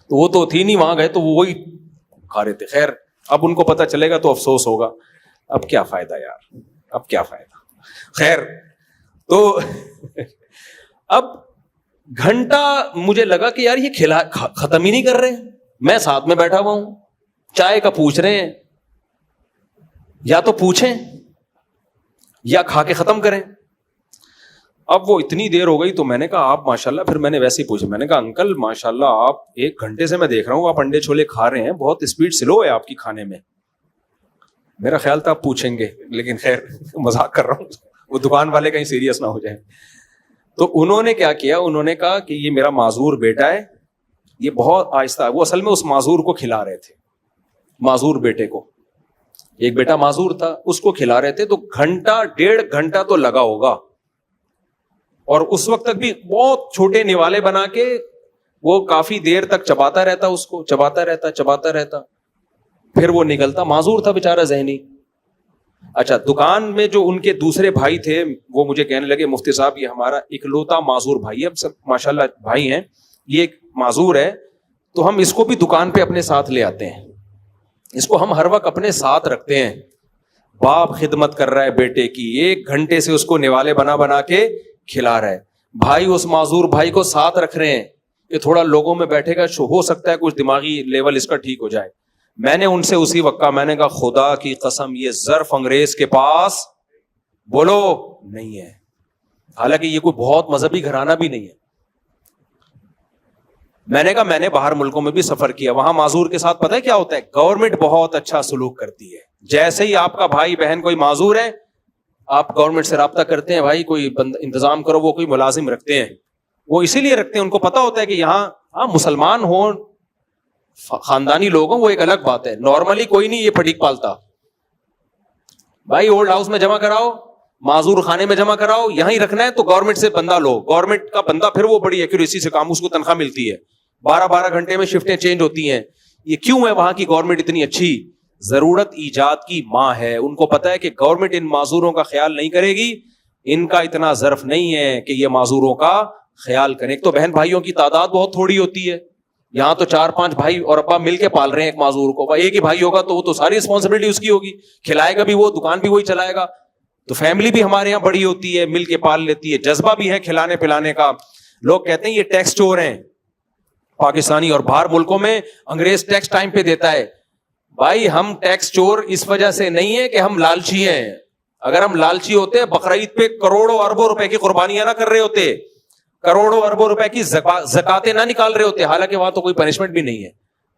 Speaker 5: تو وہ تو تھی نہیں, وہاں گئے تو وہ وہی کھا رہے تھے. خیر اب ان کو پتا چلے گا تو افسوس ہوگا, اب کیا فائدہ یار, اب کیا فائدہ. خیر تو اب گھنٹہ مجھے لگا کہ یار یہ ختم ہی نہیں کر رہے. میں ساتھ میں بیٹھا ہوا ہوں, چائے کا پوچھ رہے ہیں, یا تو پوچھیں یا کھا کے ختم کریں. اب وہ اتنی دیر ہو گئی تو میں نے کہا آپ ماشاءاللہ, پھر میں نے ویسے ہی پوچھا, میں نے کہا انکل ماشاءاللہ آپ 1 گھنٹے سے میں دیکھ رہا ہوں آپ انڈے چھولے کھا رہے ہیں, بہت اسپیڈ سلو ہے آپ کی کھانے میں. میرا خیال تھا آپ پوچھیں گے, لیکن خیر مذاق کر رہا ہوں, وہ دکان والے کہیں سیریس نہ ہو جائیں. تو انہوں نے کیا کیا, انہوں نے کہا کہ یہ میرا معذور بیٹا ہے, یہ بہت آہستہ ہے. وہ اصل میں اس معذور کو کھلا رہے تھے, معذور بیٹے کو, ایک بیٹا معذور تھا اس کو کھلا رہے تھے. تو 1.5 گھنٹہ تو لگا ہوگا, اور اس وقت تک بھی بہت چھوٹے نوالے بنا کے وہ کافی دیر تک چباتا رہتا, اس کو چباتا رہتا. پھر وہ نکلتا, معذور تھا بیچارہ ذہنی. اچھا, دکان میں جو ان کے دوسرے بھائی تھے وہ مجھے کہنے لگے مفتی صاحب یہ ہمارا اکلوتا معذور بھائی ہے, اب سب ماشاءاللہ بھائی ہیں, یہ ایک معذور ہے, تو ہم اس کو بھی دکان پہ اپنے ساتھ لے آتے ہیں, اس کو ہم ہر وقت اپنے ساتھ رکھتے ہیں. باپ خدمت کر رہا ہے بیٹے کی, 1 گھنٹے سے اس کو نوالے بنا کے کھلا رہا ہے. بھائی اس معذور بھائی کو ساتھ رکھ رہے ہیں کہ تھوڑا لوگوں میں بیٹھے گا, ہو سکتا ہے کچھ دماغی لیول اس کا ٹھیک ہو جائے. میں نے ان سے اسی وقت میں نے کہا خدا کی قسم یہ ظرف انگریز کے پاس بولو نہیں ہے, حالانکہ یہ کوئی بہت مذہبی گھرانہ بھی نہیں ہے. میں نے کہا میں نے باہر ملکوں میں بھی سفر کیا, وہاں معذور کے ساتھ پتہ ہے کیا ہوتا ہے, گورنمنٹ بہت اچھا سلوک کرتی ہے. جیسے ہی آپ کا بھائی بہن کوئی معذور ہے, آپ گورنمنٹ سے رابطہ کرتے ہیں, بھائی کوئی انتظام کرو, وہ کوئی ملازم رکھتے ہیں. وہ اسی لیے رکھتے ہیں, ان کو پتا ہوتا ہے کہ یہاں مسلمان ہوں, خاندانی لوگ ہوں, وہ ایک الگ بات ہے. نارملی کوئی نہیں یہ پھٹیک پالتا. بھائی اولڈ ہاؤس میں جمع کراؤ, معذور خانے میں جمع کراؤ, یہاں ہی رکھنا ہے تو گورنمنٹ سے بندہ لو. گورنمنٹ کا بندہ پھر وہ بڑی ایکوریسی سے کام, اس کو تنخواہ ملتی ہے, 12 گھنٹے میں شفٹیں چینج ہوتی ہیں. یہ کیوں ہے وہاں کی گورنمنٹ اتنی اچھی؟ ضرورت ایجاد کی ماں ہے. ان کو پتا ہے کہ گورنمنٹ ان معذوروں کا خیال نہیں کرے گی, ان کا اتنا ظرف نہیں ہے کہ یہ معذوروں کا خیال کریں. ایک تو بہن بھائیوں کی تعداد بہت تھوڑی ہوتی ہے, یہاں تو 4-5 بھائی اور ابا مل کے پال رہے ہیں ایک معذور کو. ایک ہی بھائی ہوگا تو وہ تو ساری رسپانسبلٹی اس کی ہوگی, کھلائے گا بھی وہ, دکان بھی وہی چلائے گا. تو فیملی بھی ہمارے یہاں بڑی ہوتی ہے, مل کے پال لیتی ہے, جذبہ بھی ہے کھلانے پلانے کا. لوگ کہتے ہیں یہ ٹیکس چور ہیں پاکستانی, اور باہر ملکوں میں انگریز ٹیکس ٹائم پہ دیتا ہے. بھائی ہم ٹیکس چور اس وجہ سے نہیں ہے کہ ہم لالچی ہیں. اگر ہم لالچی ہوتے, بقرعید پہ کروڑوں اربوں روپے کی قربانیاں نہ کر رہے ہوتے, کروڑوں اربوں روپے کی زکاتیں نہ نکال رہے ہوتے, حالانکہ وہاں تو کوئی پنشمنٹ بھی نہیں ہے.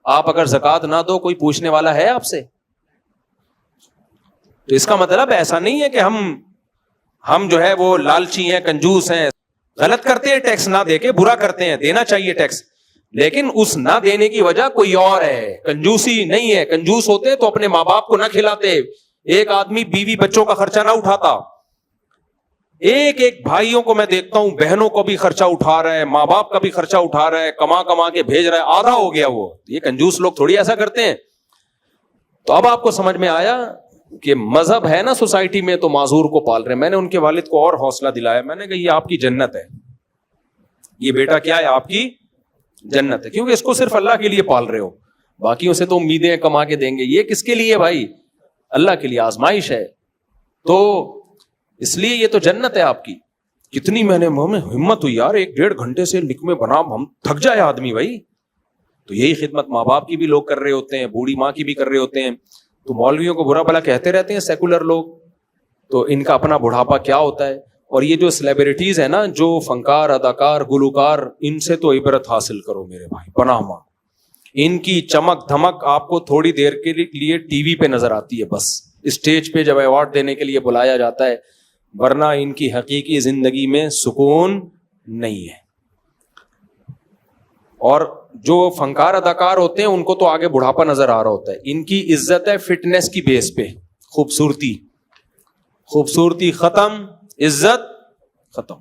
Speaker 5: آپ اگر زکات نہ دو, کوئی پوچھنے والا ہے آپ سے؟ تو اس کا مطلب ایسا نہیں ہے کہ ہم جو ہے وہ لالچی ہیں, کنجوس ہیں. غلط کرتے ہیں ٹیکس نہ دے کے, برا کرتے ہیں, دینا چاہیے ٹیکس, لیکن اس نہ دینے کی وجہ کوئی اور ہے, کنجوسی نہیں ہے. کنجوس ہوتے تو اپنے ماں باپ کو نہ کھلاتے, ایک آدمی بیوی بچوں کا خرچہ نہ اٹھاتا. ایک بھائیوں کو میں دیکھتا ہوں, بہنوں کو بھی خرچہ اٹھا رہا ہے, ماں باپ کا بھی خرچہ اٹھا رہا ہے, کما کے بھیج رہا ہے, آدھا ہو گیا وہ. یہ کنجوس لوگ تھوڑی ایسا کرتے ہیں. تو اب آپ کو سمجھ میں آیا کہ مذہب ہے نا سوسائٹی میں, تو معذور کو پال رہے ہیں. میں نے ان کے والد کو اور حوصلہ دلایا, میں نے کہا یہ آپ کی جنت ہے, یہ بیٹا کیا ہے آپ کی جنت ہے, کیونکہ اس کو صرف اللہ کے لیے پال رہے ہو, باقیوں سے تو امیدیں کما کے دیں گے. یہ کس کے لیے بھائی؟ اللہ کے لیے, آزمائش ہے. تو اس لیے یہ تو جنت ہے آپ کی. کتنی میں نے ہمت ہوئی یار, 1-1.5 گھنٹے سے نکمے بنا, ہم تھک جائے آدمی بھائی. تو یہی خدمت ماں باپ کی بھی لوگ کر رہے ہوتے ہیں, بوڑھی ماں کی بھی کر رہے ہوتے ہیں. تو مولویوں کو برا بھلا کہتے رہتے ہیں سیکولر لوگ, تو ان کا اپنا بڑھاپا کیا ہوتا ہے. اور یہ جو سیلیبریٹیز ہیں نا, جو فنکار, اداکار, گلوکار, ان سے تو عبرت حاصل کرو میرے بھائی, پناہ ماں. ان کی چمک دھمک آپ کو تھوڑی دیر کے لیے ٹی وی پہ نظر آتی ہے, بس اسٹیج پہ جب ایوارڈ دینے کے لیے بلایا جاتا ہے, ورنہ ان کی حقیقی زندگی میں سکون نہیں ہے. اور جو فنکار اداکار ہوتے ہیں ان کو تو آگے بڑھاپا نظر آ رہا ہوتا ہے. ان کی عزت ہے فٹنس کی بیس پہ, خوبصورتی ختم, عزت ختم.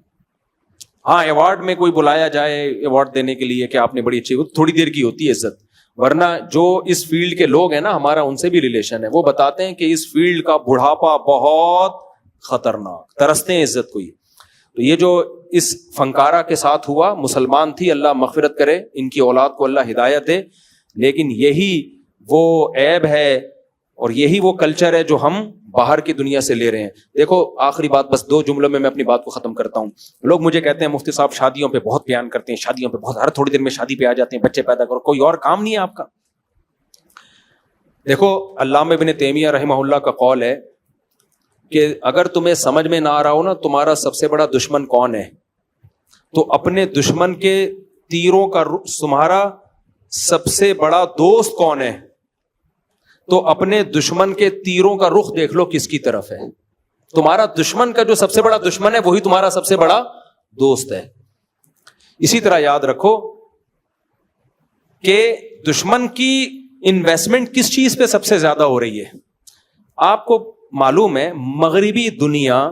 Speaker 5: ہاں ایوارڈ میں کوئی بلایا جائے ایوارڈ دینے کے لیے کہ آپ نے بڑی اچھی, تھوڑی دیر کی ہوتی ہے عزت. ورنہ جو اس فیلڈ کے لوگ ہیں نا, ہمارا ان سے بھی ریلیشن ہے, وہ بتاتے ہیں کہ اس فیلڈ کا بڑھاپا بہت خطرناک, ترستے ہیں عزت کو. تو یہ جو اس فنکارہ کے ساتھ ہوا, مسلمان تھی, اللہ مغفرت کرے, ان کی اولاد کو اللہ ہدایت دے, لیکن یہی وہ عیب ہے اور یہی وہ کلچر ہے جو ہم باہر کی دنیا سے لے رہے ہیں. دیکھو آخری بات, بس 2 جملوں میں اپنی بات کو ختم کرتا ہوں. لوگ مجھے کہتے ہیں مفتی صاحب شادیوں پہ بہت بیان کرتے ہیں, شادیوں پہ بہت, ہر تھوڑی دیر میں شادی پہ آ جاتے ہیں, بچے پیدا کرو, کوئی اور کام نہیں ہے آپ کا. دیکھو علامہ ابن تیمیہ رحمہ اللہ کا قول ہے کہ اگر تمہیں سمجھ میں نہ آ رہا ہو نا تمہارا سب سے بڑا دشمن کون ہے, تو اپنے دشمن کے تیروں کا تمہارا سب سے بڑا دوست کون ہے, تو اپنے دشمن کے تیروں کا رخ دیکھ لو کس کی طرف ہے. تمہارا دشمن کا جو سب سے بڑا دشمن ہے وہی تمہارا سب سے بڑا دوست ہے. اسی طرح یاد رکھو کہ دشمن کی انویسٹمنٹ کس چیز پہ سب سے زیادہ ہو رہی ہے. آپ کو معلوم ہے مغربی دنیا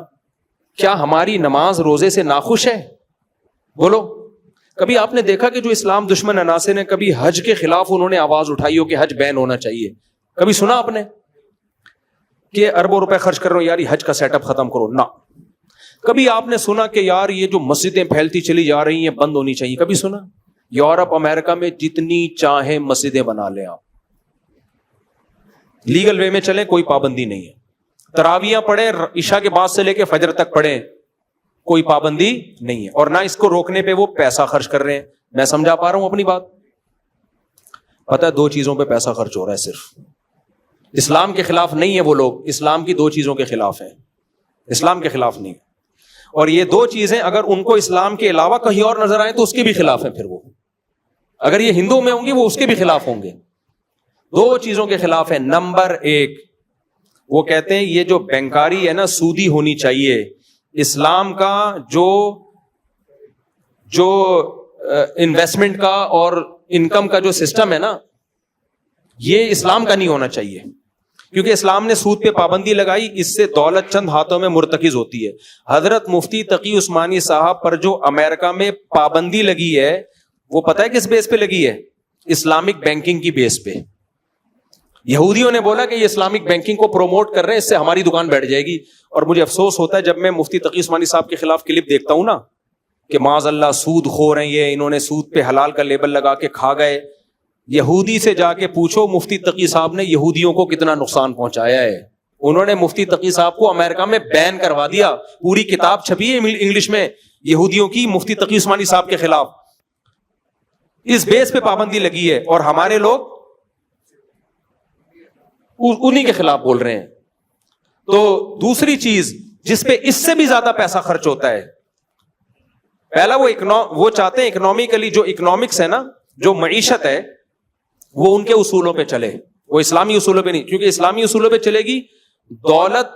Speaker 5: کیا ہماری نماز روزے سے ناخوش ہے؟ بولو. کبھی آپ نے دیکھا کہ جو اسلام دشمن عناصر ہیں کبھی حج کے خلاف انہوں نے آواز اٹھائی ہو کہ حج بین ہونا چاہیے؟ کبھی سنا آپ نے کہ اربوں روپے خرچ کر رہے ہو یار یہ حج کا سیٹ اپ ختم کرو؟ نہ. کبھی آپ نے سنا کہ یار یہ جو مسجدیں پھیلتی چلی جا رہی ہیں بند ہونی چاہیے؟ کبھی سنا؟ یورپ امریکہ میں جتنی چاہیں مسجدیں بنا لیں آپ, لیگل وے میں چلیں, کوئی پابندی نہیں ہے. تراویاں پڑھیں, عشاء کے بعد سے لے کے فجر تک پڑھیں, کوئی پابندی نہیں ہے. اور نہ اس کو روکنے پہ وہ پیسہ خرچ کر رہے ہیں. میں سمجھا پا رہا ہوں اپنی بات؟ پتہ ہے 2 چیزوں پہ پیسہ خرچ ہو رہا ہے صرف. اسلام کے خلاف نہیں ہے وہ لوگ, اسلام کی 2 چیزوں کے خلاف ہیں, اسلام کے خلاف نہیں ہے. اور یہ 2 چیزیں اگر ان کو اسلام کے علاوہ کہیں اور نظر آئے تو اس کے بھی خلاف ہیں پھر وہ. اگر یہ ہندو میں ہوں گی وہ اس کے بھی خلاف ہوں گے. 2 چیزوں کے خلاف ہے. نمبر 1 وہ کہتے ہیں یہ جو بینکاری ہے نا سودی ہونی چاہیے. اسلام کا جو انویسٹمنٹ کا اور انکم کا جو سسٹم ہے نا یہ اسلام کا نہیں ہونا چاہیے, کیونکہ اسلام نے سود پہ پابندی لگائی, اس سے دولت چند ہاتھوں میں مرتکز ہوتی ہے. حضرت مفتی تقی عثمانی صاحب پر جو امریکہ میں پابندی لگی ہے وہ پتہ ہے کس بیس پہ لگی ہے؟ اسلامک بینکنگ کی بیس پہ. یہودیوں نے بولا کہ یہ اسلامک بینکنگ کو پروموٹ کر رہے ہیں, اس سے ہماری دکان بیٹھ جائے گی. اور مجھے افسوس ہوتا ہے جب میں مفتی تقی عثمانی صاحب کے خلاف کلپ دیکھتا ہوں نا کہ معاذ اللہ سود خور ہیں یہ, انہوں نے سود پہ حلال کا لیبل لگا کے کھا گئے. یہودی سے جا کے پوچھو مفتی تقی صاحب نے یہودیوں کو کتنا نقصان پہنچایا ہے. انہوں نے مفتی تقی صاحب کو امریکہ میں بین کروا دیا, پوری کتاب چھپی ہے انگلش میں یہودیوں کی مفتی تقی عثمانی صاحب کے خلاف. اس بیس پہ پابندی لگی ہے اور ہمارے لوگ انہی کے خلاف بول رہے ہیں. تو دوسری چیز جس پہ اس سے بھی زیادہ پیسہ خرچ ہوتا ہے, پہلا وہ چاہتے ہیں اکنامکلی, جو اکنامکس ہے نا, جو معیشت ہے وہ ان کے اصولوں پہ چلے, وہ اسلامی اصولوں پہ نہیں, کیونکہ اسلامی اصولوں پہ چلے گی دولت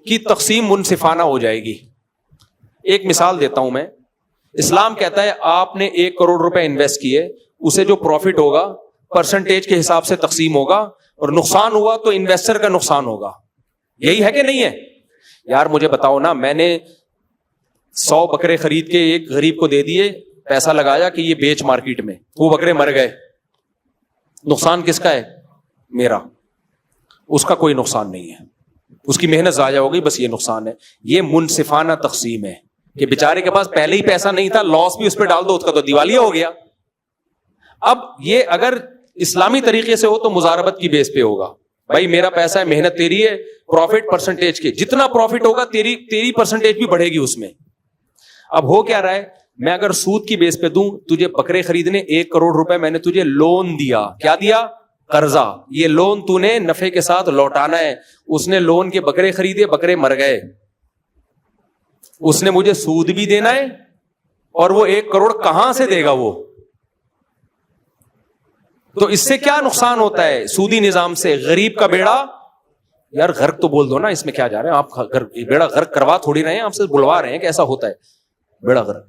Speaker 5: کی تقسیم منصفانہ ہو جائے گی. ایک مثال دیتا ہوں میں. اسلام کہتا ہے آپ نے 1 کروڑ روپے انویسٹ کیے, اسے جو پروفٹ ہوگا پرسنٹیج کے حساب سے تقسیم ہوگا, اور نقصان ہوا تو انویسٹر کا نقصان ہوگا. یہی ہے کہ نہیں ہے؟ یار مجھے بتاؤ نا, میں نے 100 بکرے خرید کے ایک غریب کو دے دیے, پیسہ لگایا کہ یہ بیچ مارکیٹ میں, وہ بکرے مر گئے, نقصان کس کا ہے؟ میرا. اس کا کوئی نقصان نہیں ہے, اس کی محنت ضائع ہو گئی, بس یہ نقصان ہے. یہ منصفانہ تقسیم ہے کہ بیچارے کے پاس پہلے ہی پیسہ نہیں تھا, لاس بھی اس پہ ڈال دو, اس کا تو دیوالیہ ہو گیا. اب یہ اگر اسلامی طریقے سے ہو تو مزاربت کی بیس پہ ہوگا. بھائی میرا پیسہ ہے, محنت تیری ہے, پروفٹ پرسنٹیج کے, جتنا پروفٹ ہوگا تیری پرسنٹیج بھی بڑھے گی اس میں. اب ہو کیا رہا ہے, میں اگر سود کی بیس پہ دوں, تجھے بکرے خریدنے 1 کروڑ روپے میں نے تجھے لون دیا. کیا دیا؟ قرضہ. یہ لون تو نے نفع کے ساتھ لوٹانا ہے. اس نے لون کے بکرے خریدے, بکرے مر گئے, اس نے مجھے سود بھی دینا ہے, اور وہ 1 کروڑ کہاں سے دے گا وہ؟ تو اس سے کیا نقصان ہوتا ہے سودی نظام سے؟ غریب کا بیڑا, یار غرق تو بول دو نا, اس میں کیا جا رہے ہیں آپ؟ بیڑا غرق کروا تھوڑی رہے ہیں, آپ سے بلوا رہے ہیں کہ ایسا ہوتا ہے بیڑا غرق.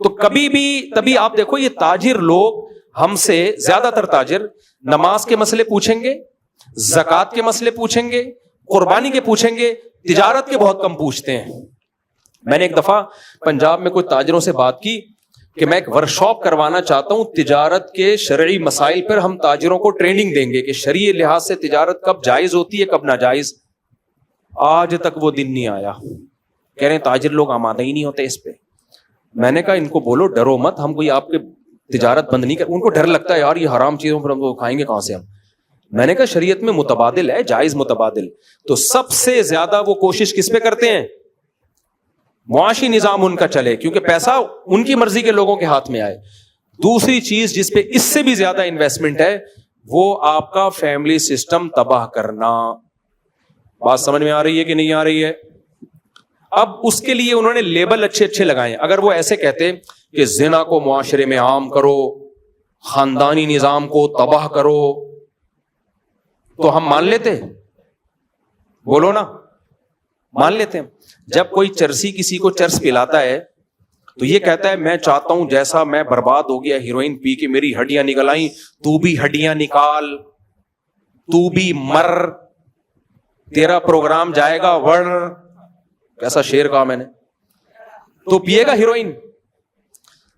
Speaker 5: تو کبھی بھی تبھی آپ دیکھو یہ تاجر لوگ ہم سے زیادہ تر تاجر نماز کے مسئلے پوچھیں گے, زکوٰۃ کے مسئلے پوچھیں گے, قربانی کے پوچھیں گے, تجارت کے بہت کم پوچھتے ہیں. میں نے ایک دفعہ پنجاب میں کچھ تاجروں سے بات کی کہ میں ایک ورکشاپ کروانا چاہتا ہوں تجارت کے شرعی مسائل پر, ہم تاجروں کو ٹریننگ دیں گے کہ شرعی لحاظ سے تجارت کب جائز ہوتی ہے کب ناجائز. آج تک وہ دن نہیں آیا. کہہ رہے ہیں تاجر لوگ آمادہ ہی نہیں ہوتے اس پہ. میں نے کہا ان کو بولو ڈرو مت, ہم کوئی آپ کے تجارت بند نہیں کر. ان کو ڈر لگتا ہے یار یہ حرام چیزوں پر ہم کو کھائیں گے کہاں سے ہم. میں نے کہا شریعت میں متبادل ہے, جائز متبادل. تو سب سے زیادہ وہ کوشش کس پہ کرتے ہیں؟ معاشی نظام ان کا چلے, کیونکہ پیسہ ان کی مرضی کے لوگوں کے ہاتھ میں آئے. دوسری چیز جس پہ اس سے بھی زیادہ انویسٹمنٹ ہے وہ آپ کا فیملی سسٹم تباہ کرنا. بات سمجھ میں آ رہی ہے کہ نہیں آ رہی ہے؟ اب اس کے لیے انہوں نے لیبل اچھے لگائے ہیں. اگر وہ ایسے کہتے کہ زنا کو معاشرے میں عام کرو, خاندانی نظام کو تباہ کرو, تو ہم مان لیتے؟ بولو نا, مان لیتے ہیں. جب کوئی چرسی کسی کو چرس پلاتا ہے تو یہ کہتا ہے میں چاہتا ہوں جیسا میں برباد ہو گیا ہیروئن پی کے میری ہڈیاں نکل آئیں, تو بھی ہڈیاں نکال, تو بھی مر, تیرا پروگرام جائے گا ور. کیسا شعر کہا میں نے. تو پیے گا ہیروئن,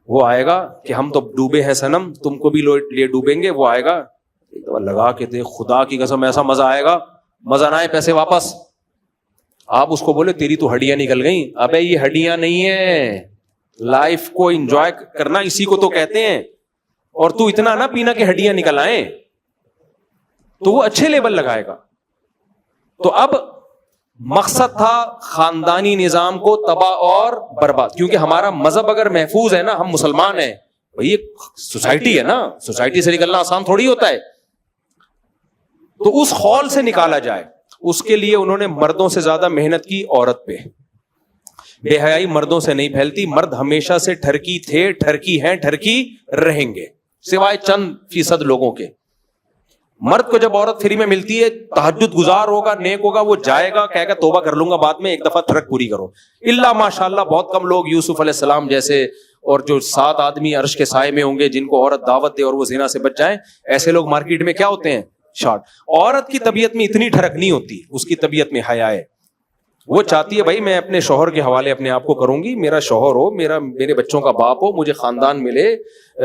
Speaker 5: وہ آئے گا کہ ہم تو ڈوبے ہیں سنم, تم کو بھی لے ڈوبیں گے. وہ آئے گا ایک دفعہ لگا کے دے, خدا کی قسم ایسا مزہ آئے گا, مزہ نہ آئے پیسے واپس. آپ اس کو بولے تیری تو ہڈیاں نکل گئیں. ابے یہ ہڈیاں نہیں ہیں, لائف کو انجوائے کرنا اسی کو تو کہتے ہیں. اور تو اتنا نہ پینا کہ ہڈیاں نکل آئیں, تو وہ اچھے لیبل لگائے گا. تو اب مقصد تھا خاندانی نظام کو تباہ اور برباد, کیونکہ ہمارا مذہب اگر محفوظ ہے نا, ہم مسلمان ہیں بھائی, یہ سوسائٹی ہے نا, سوسائٹی سے نکلنا آسان تھوڑی ہوتا ہے. تو اس خول سے نکالا جائے, اس کے لیے انہوں نے مردوں سے زیادہ محنت کی عورت پہ. بے حیائی مردوں سے نہیں پھیلتی, مرد ہمیشہ سے ٹھرکی تھے, ٹھرکی ہیں, ٹھرکی رہیں گے. سوائے چند فیصد لوگوں کے. مرد کو جب عورت فری میں ملتی ہے, تہجد گزار ہوگا, نیک ہوگا, وہ جائے گا, کہے گا توبہ کر لوں گا بعد میں, ایک دفعہ ترک پوری کرو. اللہ ماشاءاللہ بہت کم لوگ یوسف علیہ السلام جیسے اور جو 7 آدمی عرش کے سائے میں ہوں گے جن کو عورت دعوت دے اور وہ زنا سے بچ جائیں, ایسے لوگ مارکیٹ میں کیا ہوتے ہیں, شارٹ. عورت کی طبیعت میں اتنی ٹھڑک نہیں ہوتی, اس کی طبیعت میں حیا ہے. وہ چاہتی ہے بھائی میں اپنے شوہر کے حوالے اپنے آپ کو کروں گی, میرا شوہر ہو, میرے بچوں کا باپ ہو, مجھے خاندان ملے,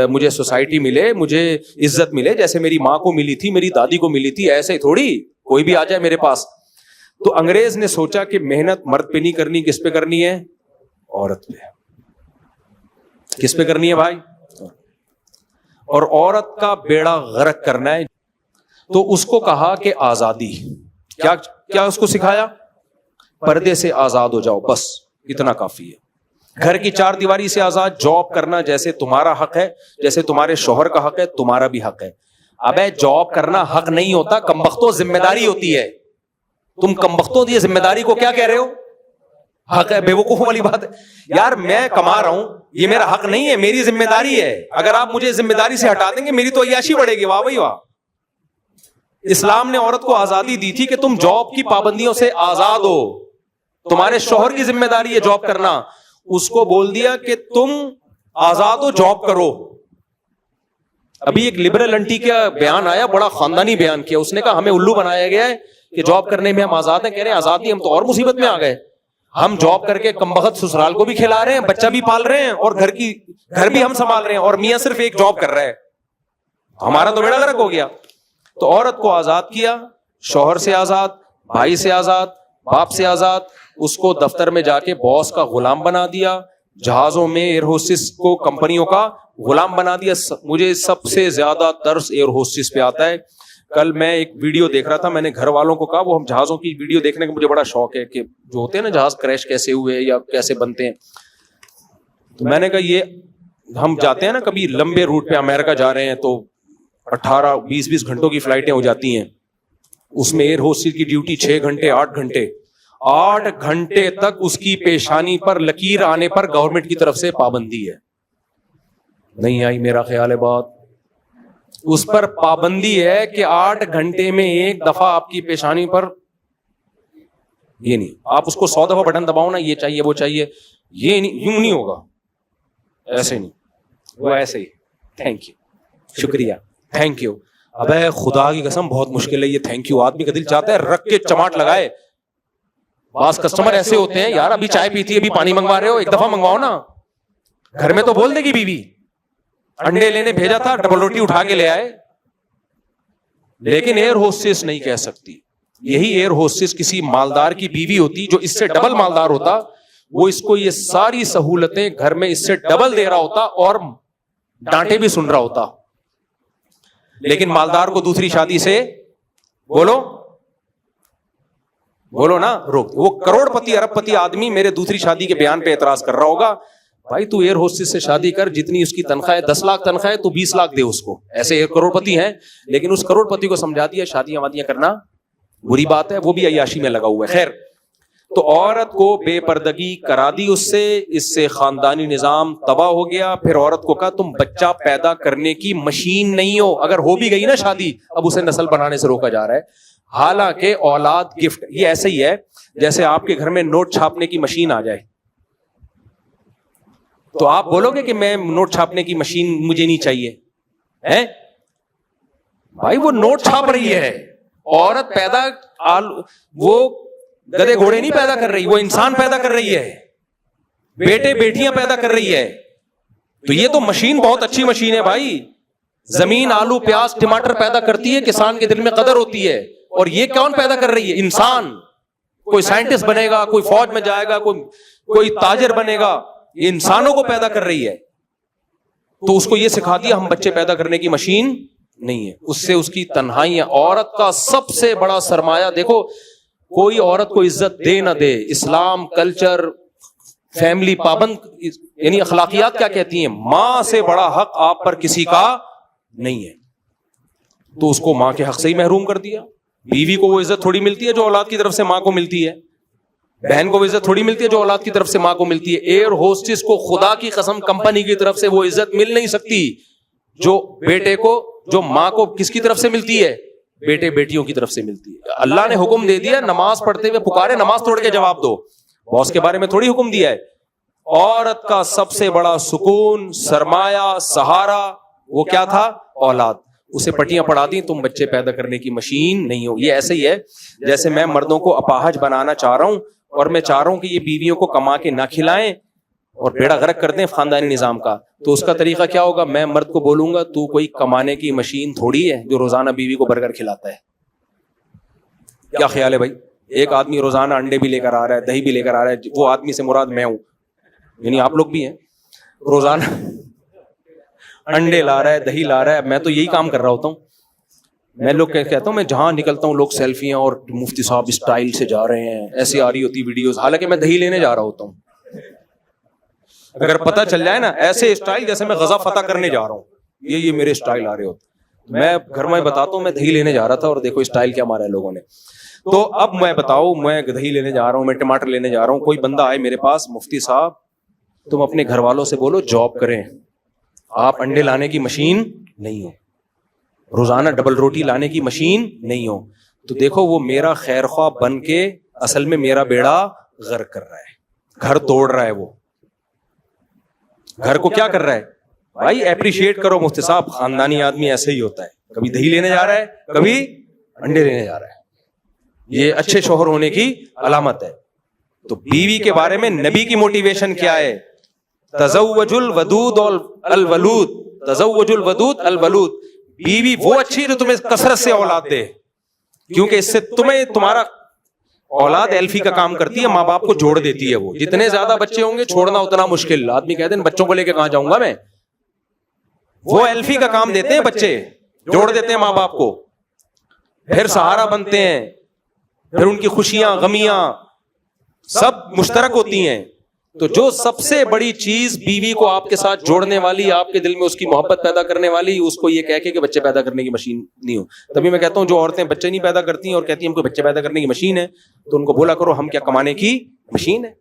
Speaker 5: مجھے سوسائٹی ملے, مجھے عزت ملے جیسے میری ماں کو ملی تھی, میری دادی کو ملی تھی. ایسے ہی تھوڑی کوئی بھی آ جائے میرے پاس. تو انگریز نے سوچا کہ محنت مرد پہ نہیں کرنی, کس پہ کرنی ہے, عورت پہ. کس پہ کرنی ہے بھائی, اور عورت کا بیڑا غرق کرنا ہے. تو اس کو کہا کہ آزادی, کیا اس کو سکھایا, پردے سے آزاد ہو جاؤ, بس اتنا کافی ہے. گھر کی 4 دیواری سے آزاد, جاب کرنا جیسے تمہارا حق ہے, جیسے تمہارے شوہر کا حق ہے, تمہارا بھی حق ہے. ابے جاب کرنا حق نہیں ہوتا, کمبختوں ذمہ داری ہوتی ہے. تم کمبختوں یہ ذمہ داری کو کیا کہہ رہے ہو, حق ہے. بے وقوفوں والی بات ہے یار, میں کما رہا ہوں, یہ میرا حق نہیں ہے, میری ذمہ داری ہے. اگر آپ مجھے ذمہ داری سے ہٹا دیں گے میری تو عیاشی بڑھے گی. واہ بھائی واہ. اسلام نے عورت کو آزادی دی تھی کہ تم جاب کی پابندیوں سے آزاد ہو, تمہارے شوہر کی ذمہ داری ہے جاب کرنا. اس کو بول دیا کہ تم آزاد ہو, جاب کرو. ابھی ایک لبرل انٹی کا بیان آیا, بڑا خاندانی بیان کیا. اس نے کہا ہمیں الو بنایا گیا ہے کہ جاب کرنے میں ہم آزاد ہیں. کہہ رہے ہیں آزاد نہیں, ہم تو اور مصیبت میں آ گئے. ہم جاب کر کے کمبخت سسرال کو بھی کھلا رہے ہیں, بچہ بھی پال رہے ہیں, اور گھر بھی ہم سنبھال رہے ہیں, اور میاں صرف ایک جاب کر رہا ہے. ہمارا تو بیڑا غرق ہو گیا. تو عورت کو آزاد کیا, شوہر سے آزاد, بھائی سے آزاد, باپ سے آزاد. اس کو دفتر میں جا کے باس کا غلام بنا دیا, جہازوں میں ایئر ہوسٹس کو کمپنیوں کا غلام بنا دیا. مجھے سب سے زیادہ ترس ایئر ہوسٹس پہ آتا ہے. کل میں ایک ویڈیو دیکھ رہا تھا, میں نے گھر والوں کو کہا, وہ ہم جہازوں کی ویڈیو دیکھنے کا مجھے بڑا شوق ہے کہ جو ہوتے ہیں نا جہاز کریش کیسے ہوئے یا کیسے بنتے ہیں. تو میں نے کہا یہ ہم جاتے ہیں نا کبھی لمبے روٹ پہ, امریکہ جا رہے ہیں تو 18-20 گھنٹوں کی فلائٹیں ہو جاتی ہیں. اس میں ایئر ہوسٹس کی ڈیوٹی 6 گھنٹے 8 گھنٹے 8 گھنٹے تک اس کی پیشانی پر لکیر آنے پر گورنمنٹ کی طرف سے پابندی ہے. نہیں آئی میرا خیال ہے بات, اس پر پابندی ہے کہ 8 گھنٹے میں ایک دفعہ آپ کی پیشانی پر, یہ نہیں آپ اس کو 100 دفعہ بٹن دباؤ نا, یہ چاہیے وہ چاہیے, یہ نہیں, یوں نہیں ہوگا, ایسے نہیں, وہ ایسے ہی. تھینک یو, شکریہ, تھینک یو. ابے خدا کی قسم بہت مشکل ہے یہ تھینک یو. آدمی کا دل چاہتا ہے رکھ کے چماٹ لگائے. بعض کسٹمر ایسے ہوتے ہیں, یار ابھی چائے پیتی ہے, ابھی پانی منگوا رہے ہو, ایک دفعہ منگواؤ نا. گھر میں تو بول دے گی بیوی, انڈے لینے بھیجا تھا, ڈبل روٹی اٹھا کے لے آئے. لیکن ایئر ہوسٹس نہیں کہہ سکتی. یہی ایئر ہوسٹس کسی مالدار کی بیوی ہوتی جو اس سے ڈبل مالدار ہوتا, وہ اس کو یہ ساری سہولتیں گھر میں اس سے ڈبل دے رہا ہوتا اور ڈانٹے بھی سن رہا ہوتا. لیکن مالدار کو دوسری شادی سے بولو نا روک. وہ کروڑ پتی ارب پتی آدمی میرے دوسری شادی کے بیان پہ اعتراض کر رہا ہوگا, بھائی تو ایئر ہوسٹس سے شادی کر, جتنی اس کی تنخواہ ہے 10 لاکھ تنخواہ ہے, تو 20 لاکھ دے اس کو. ایسے ایک کروڑ پتی ہیں, لیکن اس کروڑ پتی کو سمجھا دیا شادیاں وادیاں کرنا بری بات ہے, وہ بھی عیاشی میں لگا ہوا ہے. خیر, تو عورت کو بے پردگی کرا دی اس سے خاندانی نظام تباہ ہو گیا. پھر عورت کو کہا تم بچہ پیدا کرنے کی مشین نہیں ہو, اگر ہو بھی گئی نا شادی, اب اسے نسل بنانے سے روکا جا رہا ہے. حالانکہ اولاد گفٹ, یہ ایسے ہی ہے جیسے آپ کے گھر میں نوٹ چھاپنے کی مشین آ جائے, تو آپ بولو گے کہ میں نوٹ چھاپنے کی مشین مجھے نہیں چاہیے. بھائی وہ نوٹ چھاپ رہی ہے, عورت پیدا, وہ گدے گھوڑے نہیں پیدا کر رہی, وہ انسان پیدا کر رہی ہے, بیٹے بیٹیاں پیدا کر رہی ہے. تو یہ تو مشین بہت اچھی مشین ہے بھائی. زمین آلو پیاز ٹماٹر پیدا کرتی ہے, کسان کے دل میں قدر ہوتی ہے. اور یہ کون پیدا کر رہی ہے؟ انسان. کوئی سائنٹسٹ بنے گا, کوئی فوج میں جائے گا, کوئی تاجر بنے گا, یہ انسانوں کو پیدا کر رہی ہے. تو اس کو یہ سکھا دیا ہم بچے پیدا کرنے کی مشین نہیں ہے. اس سے اس کی تنہائیاں. عورت کا سب سے بڑا سرمایہ, دیکھو کوئی عورت کو عزت دے نہ دے, اسلام, کلچر, فیملی پابند, یعنی اخلاقیات کیا کہتی ہیں, ماں سے بڑا حق آپ پر کسی کا نہیں ہے. تو اس کو ماں کے حق سے ہی محروم کر دیا. بیوی کو وہ عزت تھوڑی ملتی ہے جو اولاد کی طرف سے ماں کو ملتی ہے, بہن کو وہ عزت تھوڑی ملتی ہے جو اولاد کی طرف سے ماں کو ملتی ہے. ایئر ہوسٹس کو خدا کی قسم کمپنی کی طرف سے وہ عزت مل نہیں سکتی. جو بیٹے کو, جو ماں کو کس کی طرف سے ملتی ہے؟ بیٹے بیٹیوں کی طرف سے ملتی ہے. اللہ نے حکم دے دیا نماز پڑھتے ہوئے پکارے, نماز توڑ کے جواب دو. باس کے بارے میں تھوڑی حکم دیا ہے. عورت کا سب سے بڑا سکون, سرمایہ, سہارا وہ کیا تھا؟ اولاد. اسے پٹیاں پڑھا دی, تم بچے پیدا کرنے کی مشین نہیں ہو. یہ ایسے ہی ہے جیسے میں مردوں کو اپاہج بنانا چاہ رہا ہوں اور میں چاہ رہا ہوں کہ یہ بیویوں کو کما کے نہ کھلائیں اور بیڑا غرق کر دیں خاندانی نظام کا. تو اس کا طریقہ کیا ہوگا؟ میں مرد کو بولوں گا تو کوئی کمانے کی مشین تھوڑی ہے جو روزانہ بیوی کو برگر کھلاتا ہے. کیا خیال ہے بھائی؟ ایک آدمی روزانہ انڈے بھی لے کر آ رہا ہے, دہی بھی لے کر آ رہا ہے. وہ آدمی سے مراد میں ہوں, یعنی آپ لوگ بھی ہیں. روزانہ انڈے لا رہا ہے, دہی لا رہا ہے. میں تو یہی کام کر رہا ہوتا ہوں. میں لوگ کہتا ہوں, میں جہاں نکلتا ہوں لوگ سیلفیاں اور مفتی صاحب اسٹائل سے جا رہے ہیں, ایسی آ رہی ہوتی ویڈیوز, حالانکہ میں دہی لینے جا رہا ہوتا ہوں. اگر پتہ چل جائے نا ایسے اسٹائل جیسے میں غزہ فتح کرنے جا رہا ہوں, یہ میرے اسٹائل آ رہے ہوتے. میں گھر میں بتاتا ہوں میں دہی لینے جا رہا تھا اور دیکھو اسٹائل کیا مارا ہے لوگوں نے. تو اب میں بتاؤ, میں دہی لینے جا رہا ہوں, میں ٹماٹر لینے جا رہا ہوں, کوئی بندہ آئے میرے پاس, مفتی صاحب تم اپنے گھر والوں سے بولو جاب کریں, آپ انڈے لانے کی مشین نہیں ہو, روزانہ ڈبل روٹی لانے کی مشین نہیں ہو. تو دیکھو وہ میرا خیر خواہ بن کے اصل میں میرا بیڑا غرق کر رہا ہے, گھر توڑ رہا ہے. وہ گھر کو کیا کر رہا ہے بھائی؟ اپریشیٹ کرو مفتی صاحب, خاندانی آدمی ایسے ہی ہوتا ہے, کبھی دہی لینے جا رہا ہے, کبھی انڈے لینے جا رہا ہے. یہ اچھے شوہر ہونے کی علامت ہے. تو بیوی کے بارے میں نبی کی موٹیویشن کیا ہے؟ تزوج الودود الولود, تزوج الودود الولود. بیوی وہ اچھی جو تمہیں کثرت سے اولاد دے, کیونکہ اس سے تمہیں تمہارا اولاد ایلفی کا کام کرتی ہے, ماں باپ کو جوڑ دیتی ہے. وہ جتنے زیادہ بچے ہوں گے چھوڑنا اتنا مشکل. آدمی کہتے ہیں بچوں کو لے کے کہاں جاؤں گا میں, وہ ایلفی کا کام دیتے ہیں, بچے جوڑ دیتے ہیں ماں باپ کو, پھر سہارا بنتے ہیں, پھر ان کی خوشیاں غمیاں سب مشترک ہوتی ہیں. تو جو سب سے بڑی چیز بیوی کو آپ کے ساتھ جوڑنے والی, آپ کے دل میں اس کی محبت پیدا کرنے والی, اس کو یہ کہہ کے کہ بچے پیدا کرنے کی مشین نہیں ہو. تبھی میں کہتا ہوں جو عورتیں بچے نہیں پیدا کرتی ہیں اور کہتی ہیں ہم کو بچے پیدا کرنے کی مشین ہے, تو ان کو بولا کرو ہم کیا کمانے کی مشین ہے.